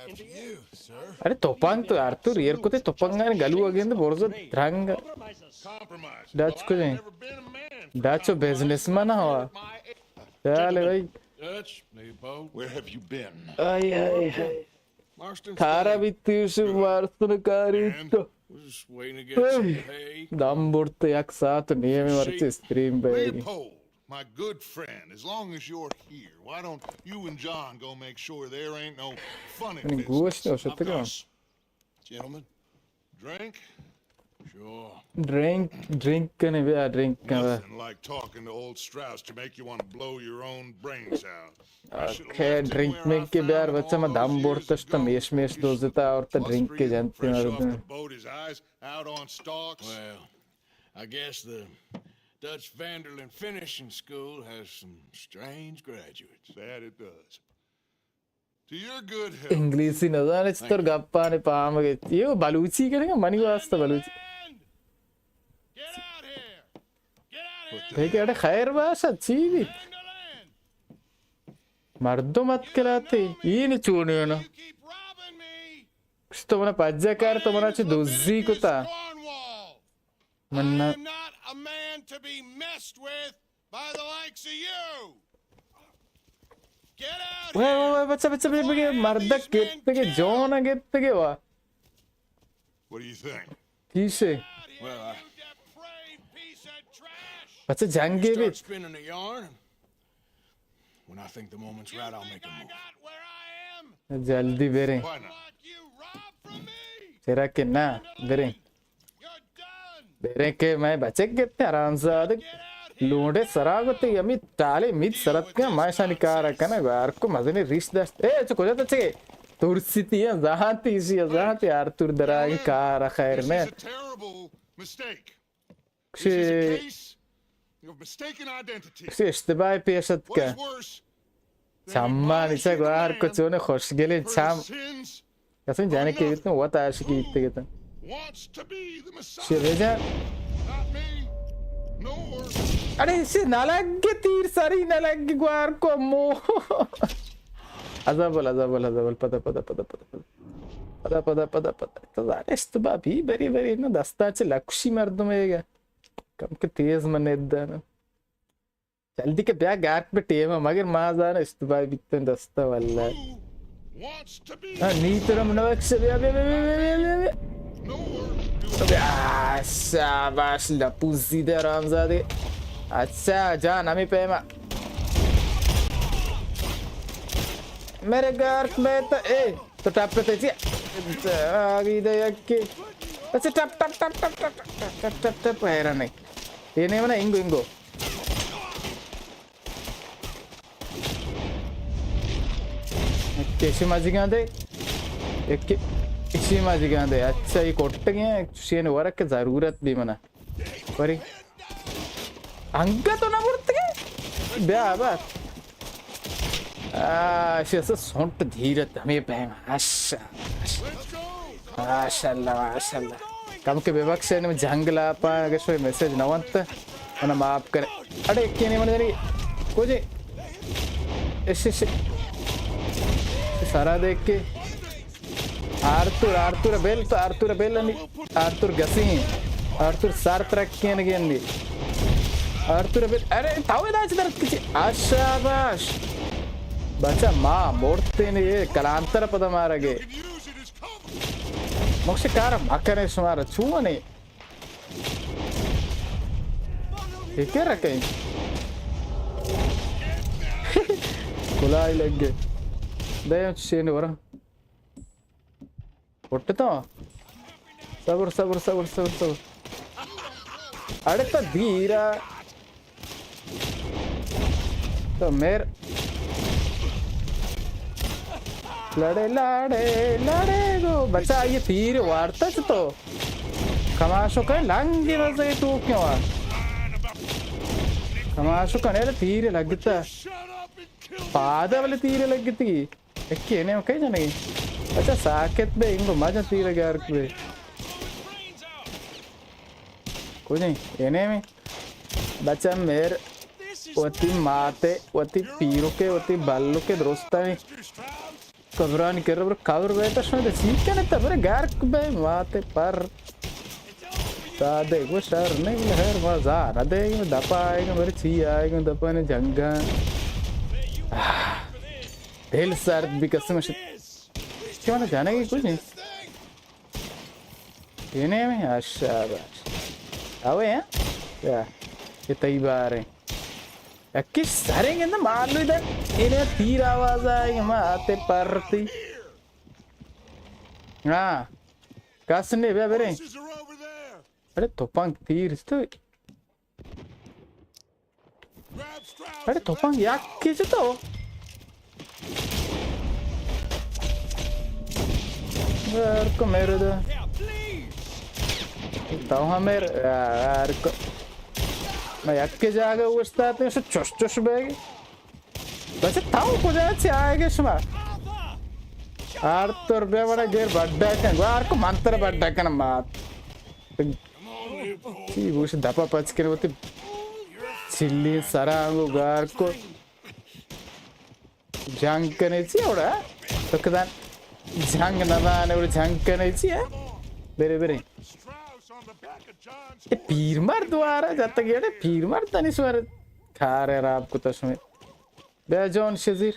After you, sir. अरे तोपांग तो आर्तुर यार को ते तोपांगाने गलू अगेंद बोरजो रंग Compromise. डच को जाए Never been a man. Dutch businessman हुआ चले भाई Dutch, Leopold. Where have you been? I I Marston. थारा भी तीस वार्तन कारितो We're just waiting to get some pay. दम बुड़ते एक साथ नियम वर्चे स्ट्रीम पे Leopold, my good friend, as long as you're here, why don't you and John go make sure there ain't no funny नहीं business? गोश्त हो सकते क्या Gentlemen, Drink? sure. ड्रिंक करने भी ड्रिंक करने Nothing like talking to old Strauss to make you want to blow your own brains out. I should've okay left him drink where में I के found ब्यार him बच्चा all मैं दाम those board years तो ago. Mesh दोस्त देता और तो Must ड्रिंक के breathe जानते fresh off हैं the boat, his eyes out on stalks. Well, I guess the Dutch Vanderlyn finishing school has some strange graduates. That it does. To your good health. English ही नज़ार है चित्तर गप्पा ने palm गए ये वो बलूची करेंगे मनी वास्ता Balochi Get out here! Get out here! ठीक है अरे खैर बास अच्छी भी Land to land! मर्दों मत खिलाते ये नहीं चूने ना You keep robbing me! तो मना पज्जा कर तो मना चे दोज़ी को था Cornwall! Manna I'm not a man to be messed with by the likes of you! Get out वो here! बच्चा बच्चा बच्चा मर्दा कितने के जोन है कितने के वाह What do you think? किसे Well, you depraved piece of trash! बच्चा जंगे भी Start spinning a yarn. When I think the moment's right, I'll make a I move. got where I am. जल्दी बेरे Why not? What you robbed from me. तेरा किन्ना बेरे You're done. बेरे के मैं बच्चे कितने आराम से आदे लूंडे सराग ते यमी ताले मित सरत के मैं शानी कार का ना यार को मजे ने रिश्त दस्त ए चुको जाता चे तुरसिती है जहांती यार तुर दराग कार खैर This में is a terrible mistake. This She- is a case of mistaken identity. से इस्तेबाई पेशत What का is worse than सम्मान इसे admonishing a यार को man चोने खुश गेले for छाम his sins कसम जाने के इतने वो ताश की इतने कितने wants to be the Messiah? शिरेजा Not me, nor अरे इसे नालागे तीर सारी नालागे ग्वार को मो अज़ाबल पता तो ज़ारे इस्तेबा भी बरी ना दस्ता चे लक्ष्य मर्दों में ये कम के तेज मने इधर जल्दी के ब्याह गार्ड पे टेम है मगर माँ जाना इस्तेबा भी इतने दस्ता वाला who wants to be हाँ नीतरम नवक्ष बे nor do शाबाश लपूजी दे रामजादे अच्छा जान हमें पैमा मेरे घर में तो ए तो टप पे तेजी आगे दे यक्के अच्छा टप है नहीं ये नहीं मना इंगो कैसे माजी गांधे एक इसी माजी गांधे अच्छा ये कोट्टे क्या चुशियन वरक के ज़रूरत भी मना परी अंका तो ना बोलते क्या ब्याह बात ऐसे सोंट धीरत हमें बहन माशाल्लाह कम के बेबक्से ने जंगला पा अगर शोय मैसेज नवंत मना माफ करे अरे क्या नहीं मना जानी कुछ ऐसे सारा देख के आर्तुर बेल नहीं आर्तुर गसी आर्तुर सार तरक किया नहीं आर्तुर बेल अरे तावे दाच दर किसी आशाबाश बच्चा माँ मोड़ते नहीं ये कलांतर पद मारा गे मुझसे कार मकने सुमारा छुआ नहीं ये क्या रखें बुलाई लग गए दे चेन वरा उठते तो सबर सबर सबर सबर सबर अरे तो धीरा तो मेर लड़े लड़े लड़े गो बच्चा ये तीर वार्ता तो कमाशो का लंगी मजे तू क्यों आ कमाशो का नेरे तीर लगता पादा वाले तीर लगती क्या ने कहीं जाने अच्छा साकेत बे इनको मजा तीर लगा रखे कुछ नहीं ये में बच्चा मेर वती माते वती पीरो के वती बालों के दोस्ता में कबरान कर रहा कबर बैठा शायद सीख ना तब रे गार बे माते पर सादे वो शहर नहीं लहर मजा ना देगा दपा आएगा मेरे ची आएगा दपा ने जंगा दिल सर्द भी कसम से क्या ना जाने की कुछ नहीं ये नहीं में अच्छा बस आवे हैं या ये तई बार है किस सारे के अंदर मार लो इधर इन्हें तीर आवाज आएगी माते परती हाँ कसने बे बेरे अरे तोपांग तीर तो अरे तोपांग याक किस तो यार को मेरे दो ताऊ हमें यार को मैं याक के जागे उड़ता है तो ऐसे चुश चुश बैग वैसे ताऊ को जाने से आएगा शुमा आर्तर बे बड़ा गेर बड्डा है यार को मंत्र बड्डा का ना मात ची वो से दपा पच के होते चिल्ली सरांगो गार को जंग करने चाहिए उड़ा तो कदान जंग नवाने उड़े जंग करने चाहिए बेरे बेरे ये पीर मार द्वारा जाता गया ना पीर मार तनी स्वर खा रहे रहा आपको तस्में बेजोन शजीर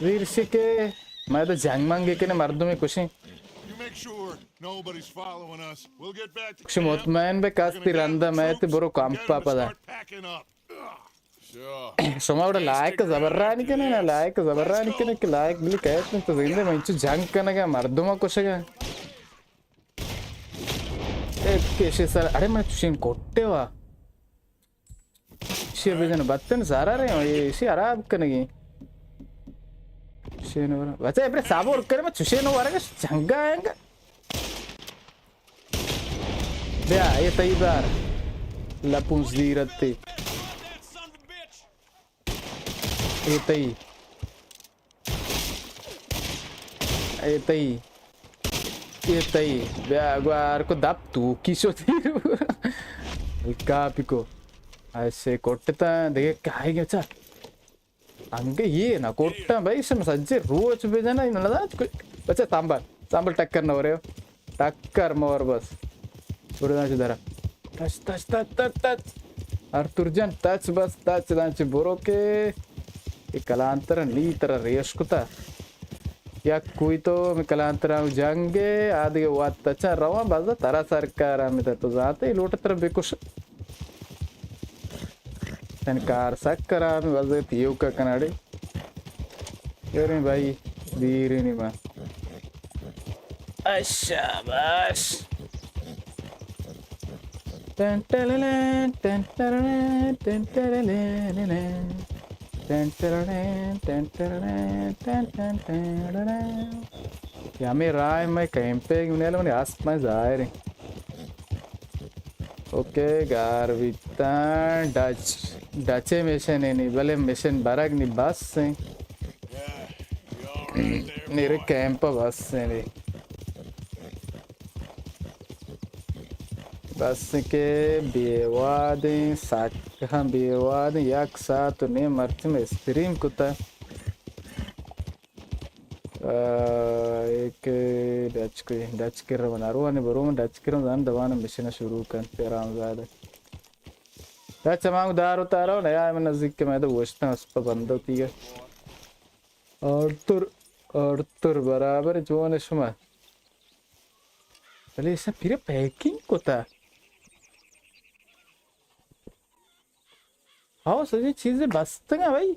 वीर शिके मैं तो जंग मांगे के ने मर्दों में कुछ नहीं कुछ मुतमैन बे कास्ती रंदा मैं तो बुरो काम पापा दा सोमा उड़ा लायक ज़बर्रानी के ना लायक ज़बर्रानी के ना कि लायक बिल्ली कहते हैं तो जिंदे में इंचु जंग करने का मर्दों में कुछ है एक कैसे सर अरे मैं चुशीन कोट्टे वा शी अभी जन बत्तन सारा रहे हो ये शी आराम करेंगे शी ने बोला बच्चे अपने साबोर करे मैं चुशीन वाला का जंगा आएगा बया ये तई बार लपूंस दी रत्ती ये तई बेगवार को दब तू किसो थी का पिको ऐसे कोट्टा देखे क्या है क्या अंगे ये ना कोट्टा भाई इसमें सज्जे रोज भेजना ही ना बच्चा तांबल टक्कर ना हो रहे हो टक्कर मोर बस छोड़ना चाहिए touch touch touch touch touch अर्तुर्जन टच बस टच दांचे बोरो के कलांतर नी तरह रेश कुता या कोई तो मैं कलांतरा जंगे आदि के वात अच्छा रवा बाज़ा तारा सरकार आमित तो जाते लोट तरफ बेकुश तनकार सक्कर आमित बाज़ा तीयों का कनाडे यारे भाई धीरे नहीं मां अच्छा बस टेंटरले या मैं राय मैं कहीं पे उन्हें मैंने आसमान जाए रे ओके गार विता डचे मिशन है नहीं भले मिशन बारह नहीं बस से मेरे कैंप बस से नहीं बस के बेवादें साक हम बेवादें याक साथ उन्हें मर्च में स्ट्रीम कुता एक डच के रवाना रोने बरों डच के रवाना दवाना मिशन शुरू करते राम ज़्यादा डच मांग दार उतारा हो नया मैं नज़दीक के मैं तो वोचता हूँ उस पर बंद होती है और तुर बराबर जो ने शुमा पहले इसे फिर पैकिंग कुता हाँ सभी चीजें बसते हैं भाई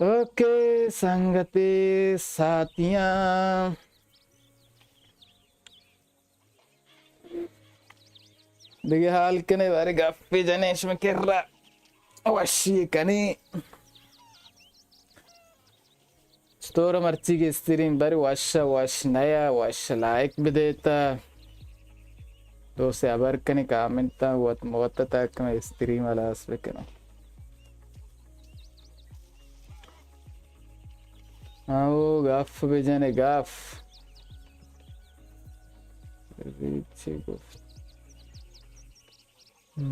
ओके संगते साथियां देखिए हाल कने बारे गप्पे जाने इसमें क्या रहा वशी कने स्टोर मर्ची की स्त्रीन बारे वश नया वश लाइक भी देता तो से अबर कने कमेंट था वो तक मैं स्त्री वाला असले कना हाँ वो गाफ भी जाने गाफ रीची गुफ्त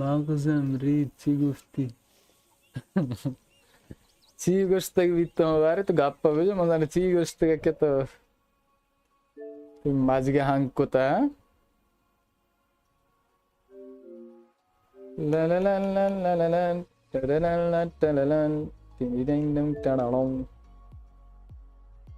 मगज़म रीची गुफ्ती ची गुफ्त तक भी तो बारे तो गाफ पे जो मज़ा ची गुफ्त का क्या तो माज़गे हांग को था ला ला ला ला ला ला ला ला ला ला ला ला ला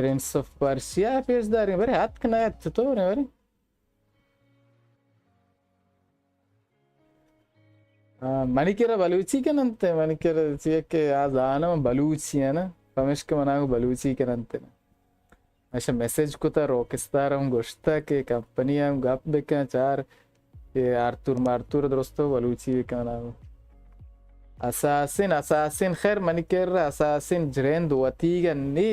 Prince of Persia पेज दारी बरे हाथ कना तो रे बरे मणिकेरा बलूची के नंते मणिकेरा ची के आज आना बलूची है ना पमेश के मना को बलूची के नंते ना ऐसा मैसेज को ता रोकिस्तार हम गोश्ता के कंपनी हम गप बेके चार ये आर्तुर दोस्तों बलूची के नाम असासिन खैर मणिकेरा असासिन जरेन दुआती गन्नी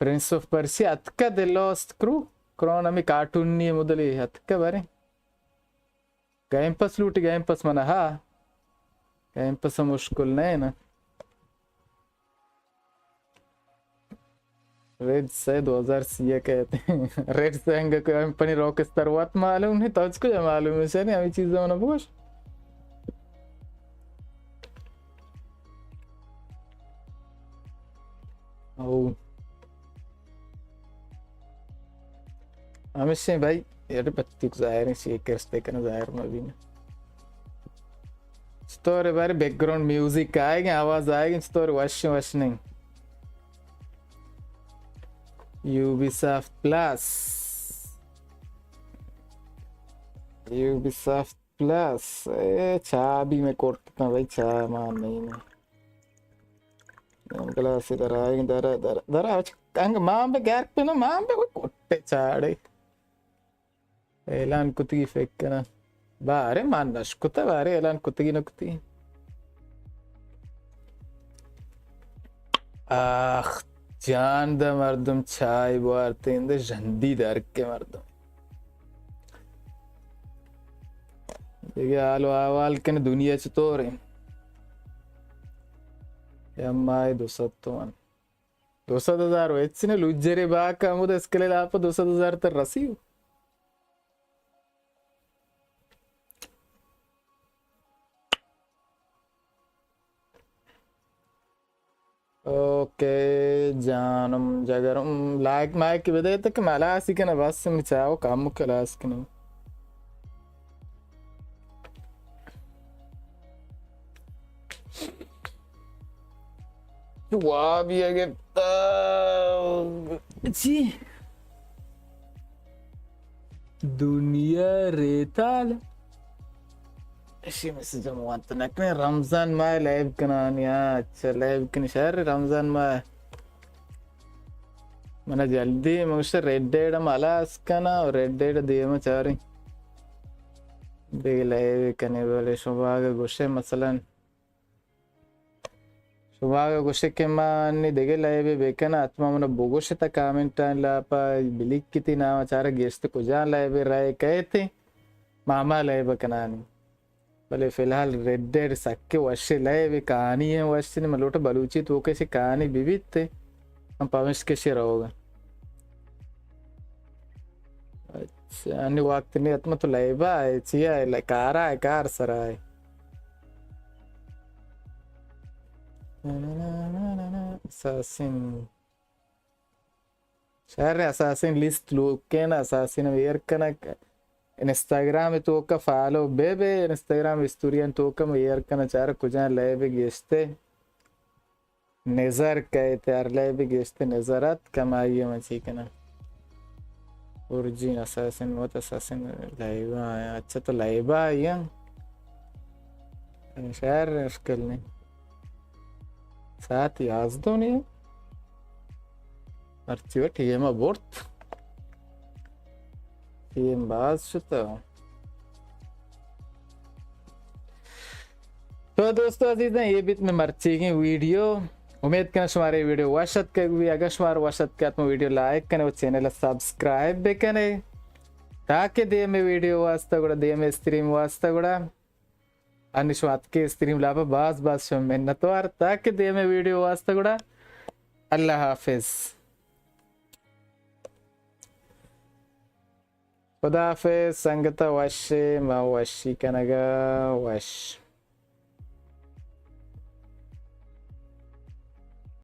ಪ್ರಿನ್ಸ್ ಆಫ್ ಪರ್ಸಿ ಅತ್ಕ ದ ಲಾಸ್ಟ್ ಕ್ರೋನಮಿ ಕಾರ್ಟೂನ್ ನಿ ಮೊದಲಿ ಅತ್ಕ ಬಾರೆ ಗೇಮ್ ಪಾಸ್ ಲೂಟಿ ಗೇಮ್ ಪಾಸ್ ಮನ ಹಾ ಗೇಮ್ ಪಾಸ್ ಮುಷ್ಕುಲ್ ನೈನಾ रेड से 2000 कहते हैं रेड से कंपनी रॉक स्टार वात मालूम नहीं तो उसको जो मालूम है सर अभी चीज़ों में बोश ओ हमेशा भाई यार पत्ती को जाहिर है शेकर स्टे करना जाहिर में भी स्टोरी बारे बैकग्राउंड म्यूजिक आएगी आवाज़ आएगी स्टोरी वश नहीं Ubisoft Plus चा भी मैं कोटता भाई चा मान नहीं मैं अंकल ऐसे दरा कंग मां पे गैर पे ना मां पे कोई कोटे चाड़े एलान कुत्ती फेंक के ना बारे मान नश कुत्ता बारे एलान कुत्ती ना कुत्ती आह जान द मर्दम चाय बारते इंदे जंदी दर के मर्दम देखिए आलो आवाल के ने दुनिया च तो रे यम्माय 200,000 ಹೆಚ್ಚಿನ ಲುಜ್ಜರಿ ಬಾಕ ಅಮುದ ಸ್ಕಲೆ ಲಾಪ 200,000 ತ ರಸಿ ओके जानम जगरम लाइक माइक बदे तक मलासी के ना बस में चाहो काम क्लास के ना वाह भी आगे जी दुनिया रेताल ऐसी मैसेज जमवात नकने रमजान माह लाइव कनानिया अच्छा लाइव कनी शहर रमजान माह मना जल्दी मुझसे रेड डेड मालास कना और रेड डेड दिए में चारी दे लाइव कने वाले शुभाग गुस्से मसलन शुभाग गुस्से के मानी देगे लाइव बेकना आत्मा मना बोगुस्से तक कमेंट लापा बिलिक किती नाम चारा गेस्ट को जान लाइव राय कहे थे मामा लाइव कनानी भले फिलहाल रेड डेड सक्के वश्य लय भी कहानी है वश्य ने मलोट बलूची तो कैसी कहानी विविध थे हम पविश के शेर होगा अच्छा अन्य वक्त नहीं आत्मा तो लाइबा है चिया है लाइकारा है कार सरा है assassin शहर assassin लिस्ट लोग के ना assassin वेयर कना Instagram तो का फॉलो बेबे Instagram historian तो का वेयर कना चार कुछ ले भी गेस्ते नजर कहते यार ले भी गेस्ते नजरत कमाई है मची के ना ओरिजिन assassin वो तो assassin लाइबा है अच्छा तो लाइबा है ये शहर मुश्किल नहीं साथ yazdı onu. Artıyor TM abort. TM baz şuta. तो दोस्तों अजीज ने ये बीत में मर्ची की वीडियो उम्मीद करना हमारे वीडियो वशत के भी अगर हमारे वशत के आत्म वीडियो लाइक करें वो चैनल सब्सक्राइब भी करें ताकि दे में वीडियो वास्ता गुड़ा दे में स्ट्रीम वास्ता गुड़ा अनिश्वात के स्ट्रीम लाभ बास बास शो में नतवार ताकि दे में वीडियो वास्ता गुड़ा अल्लाह हाफिज खुदा हाफिज संगता वश मा वशी कनगा वश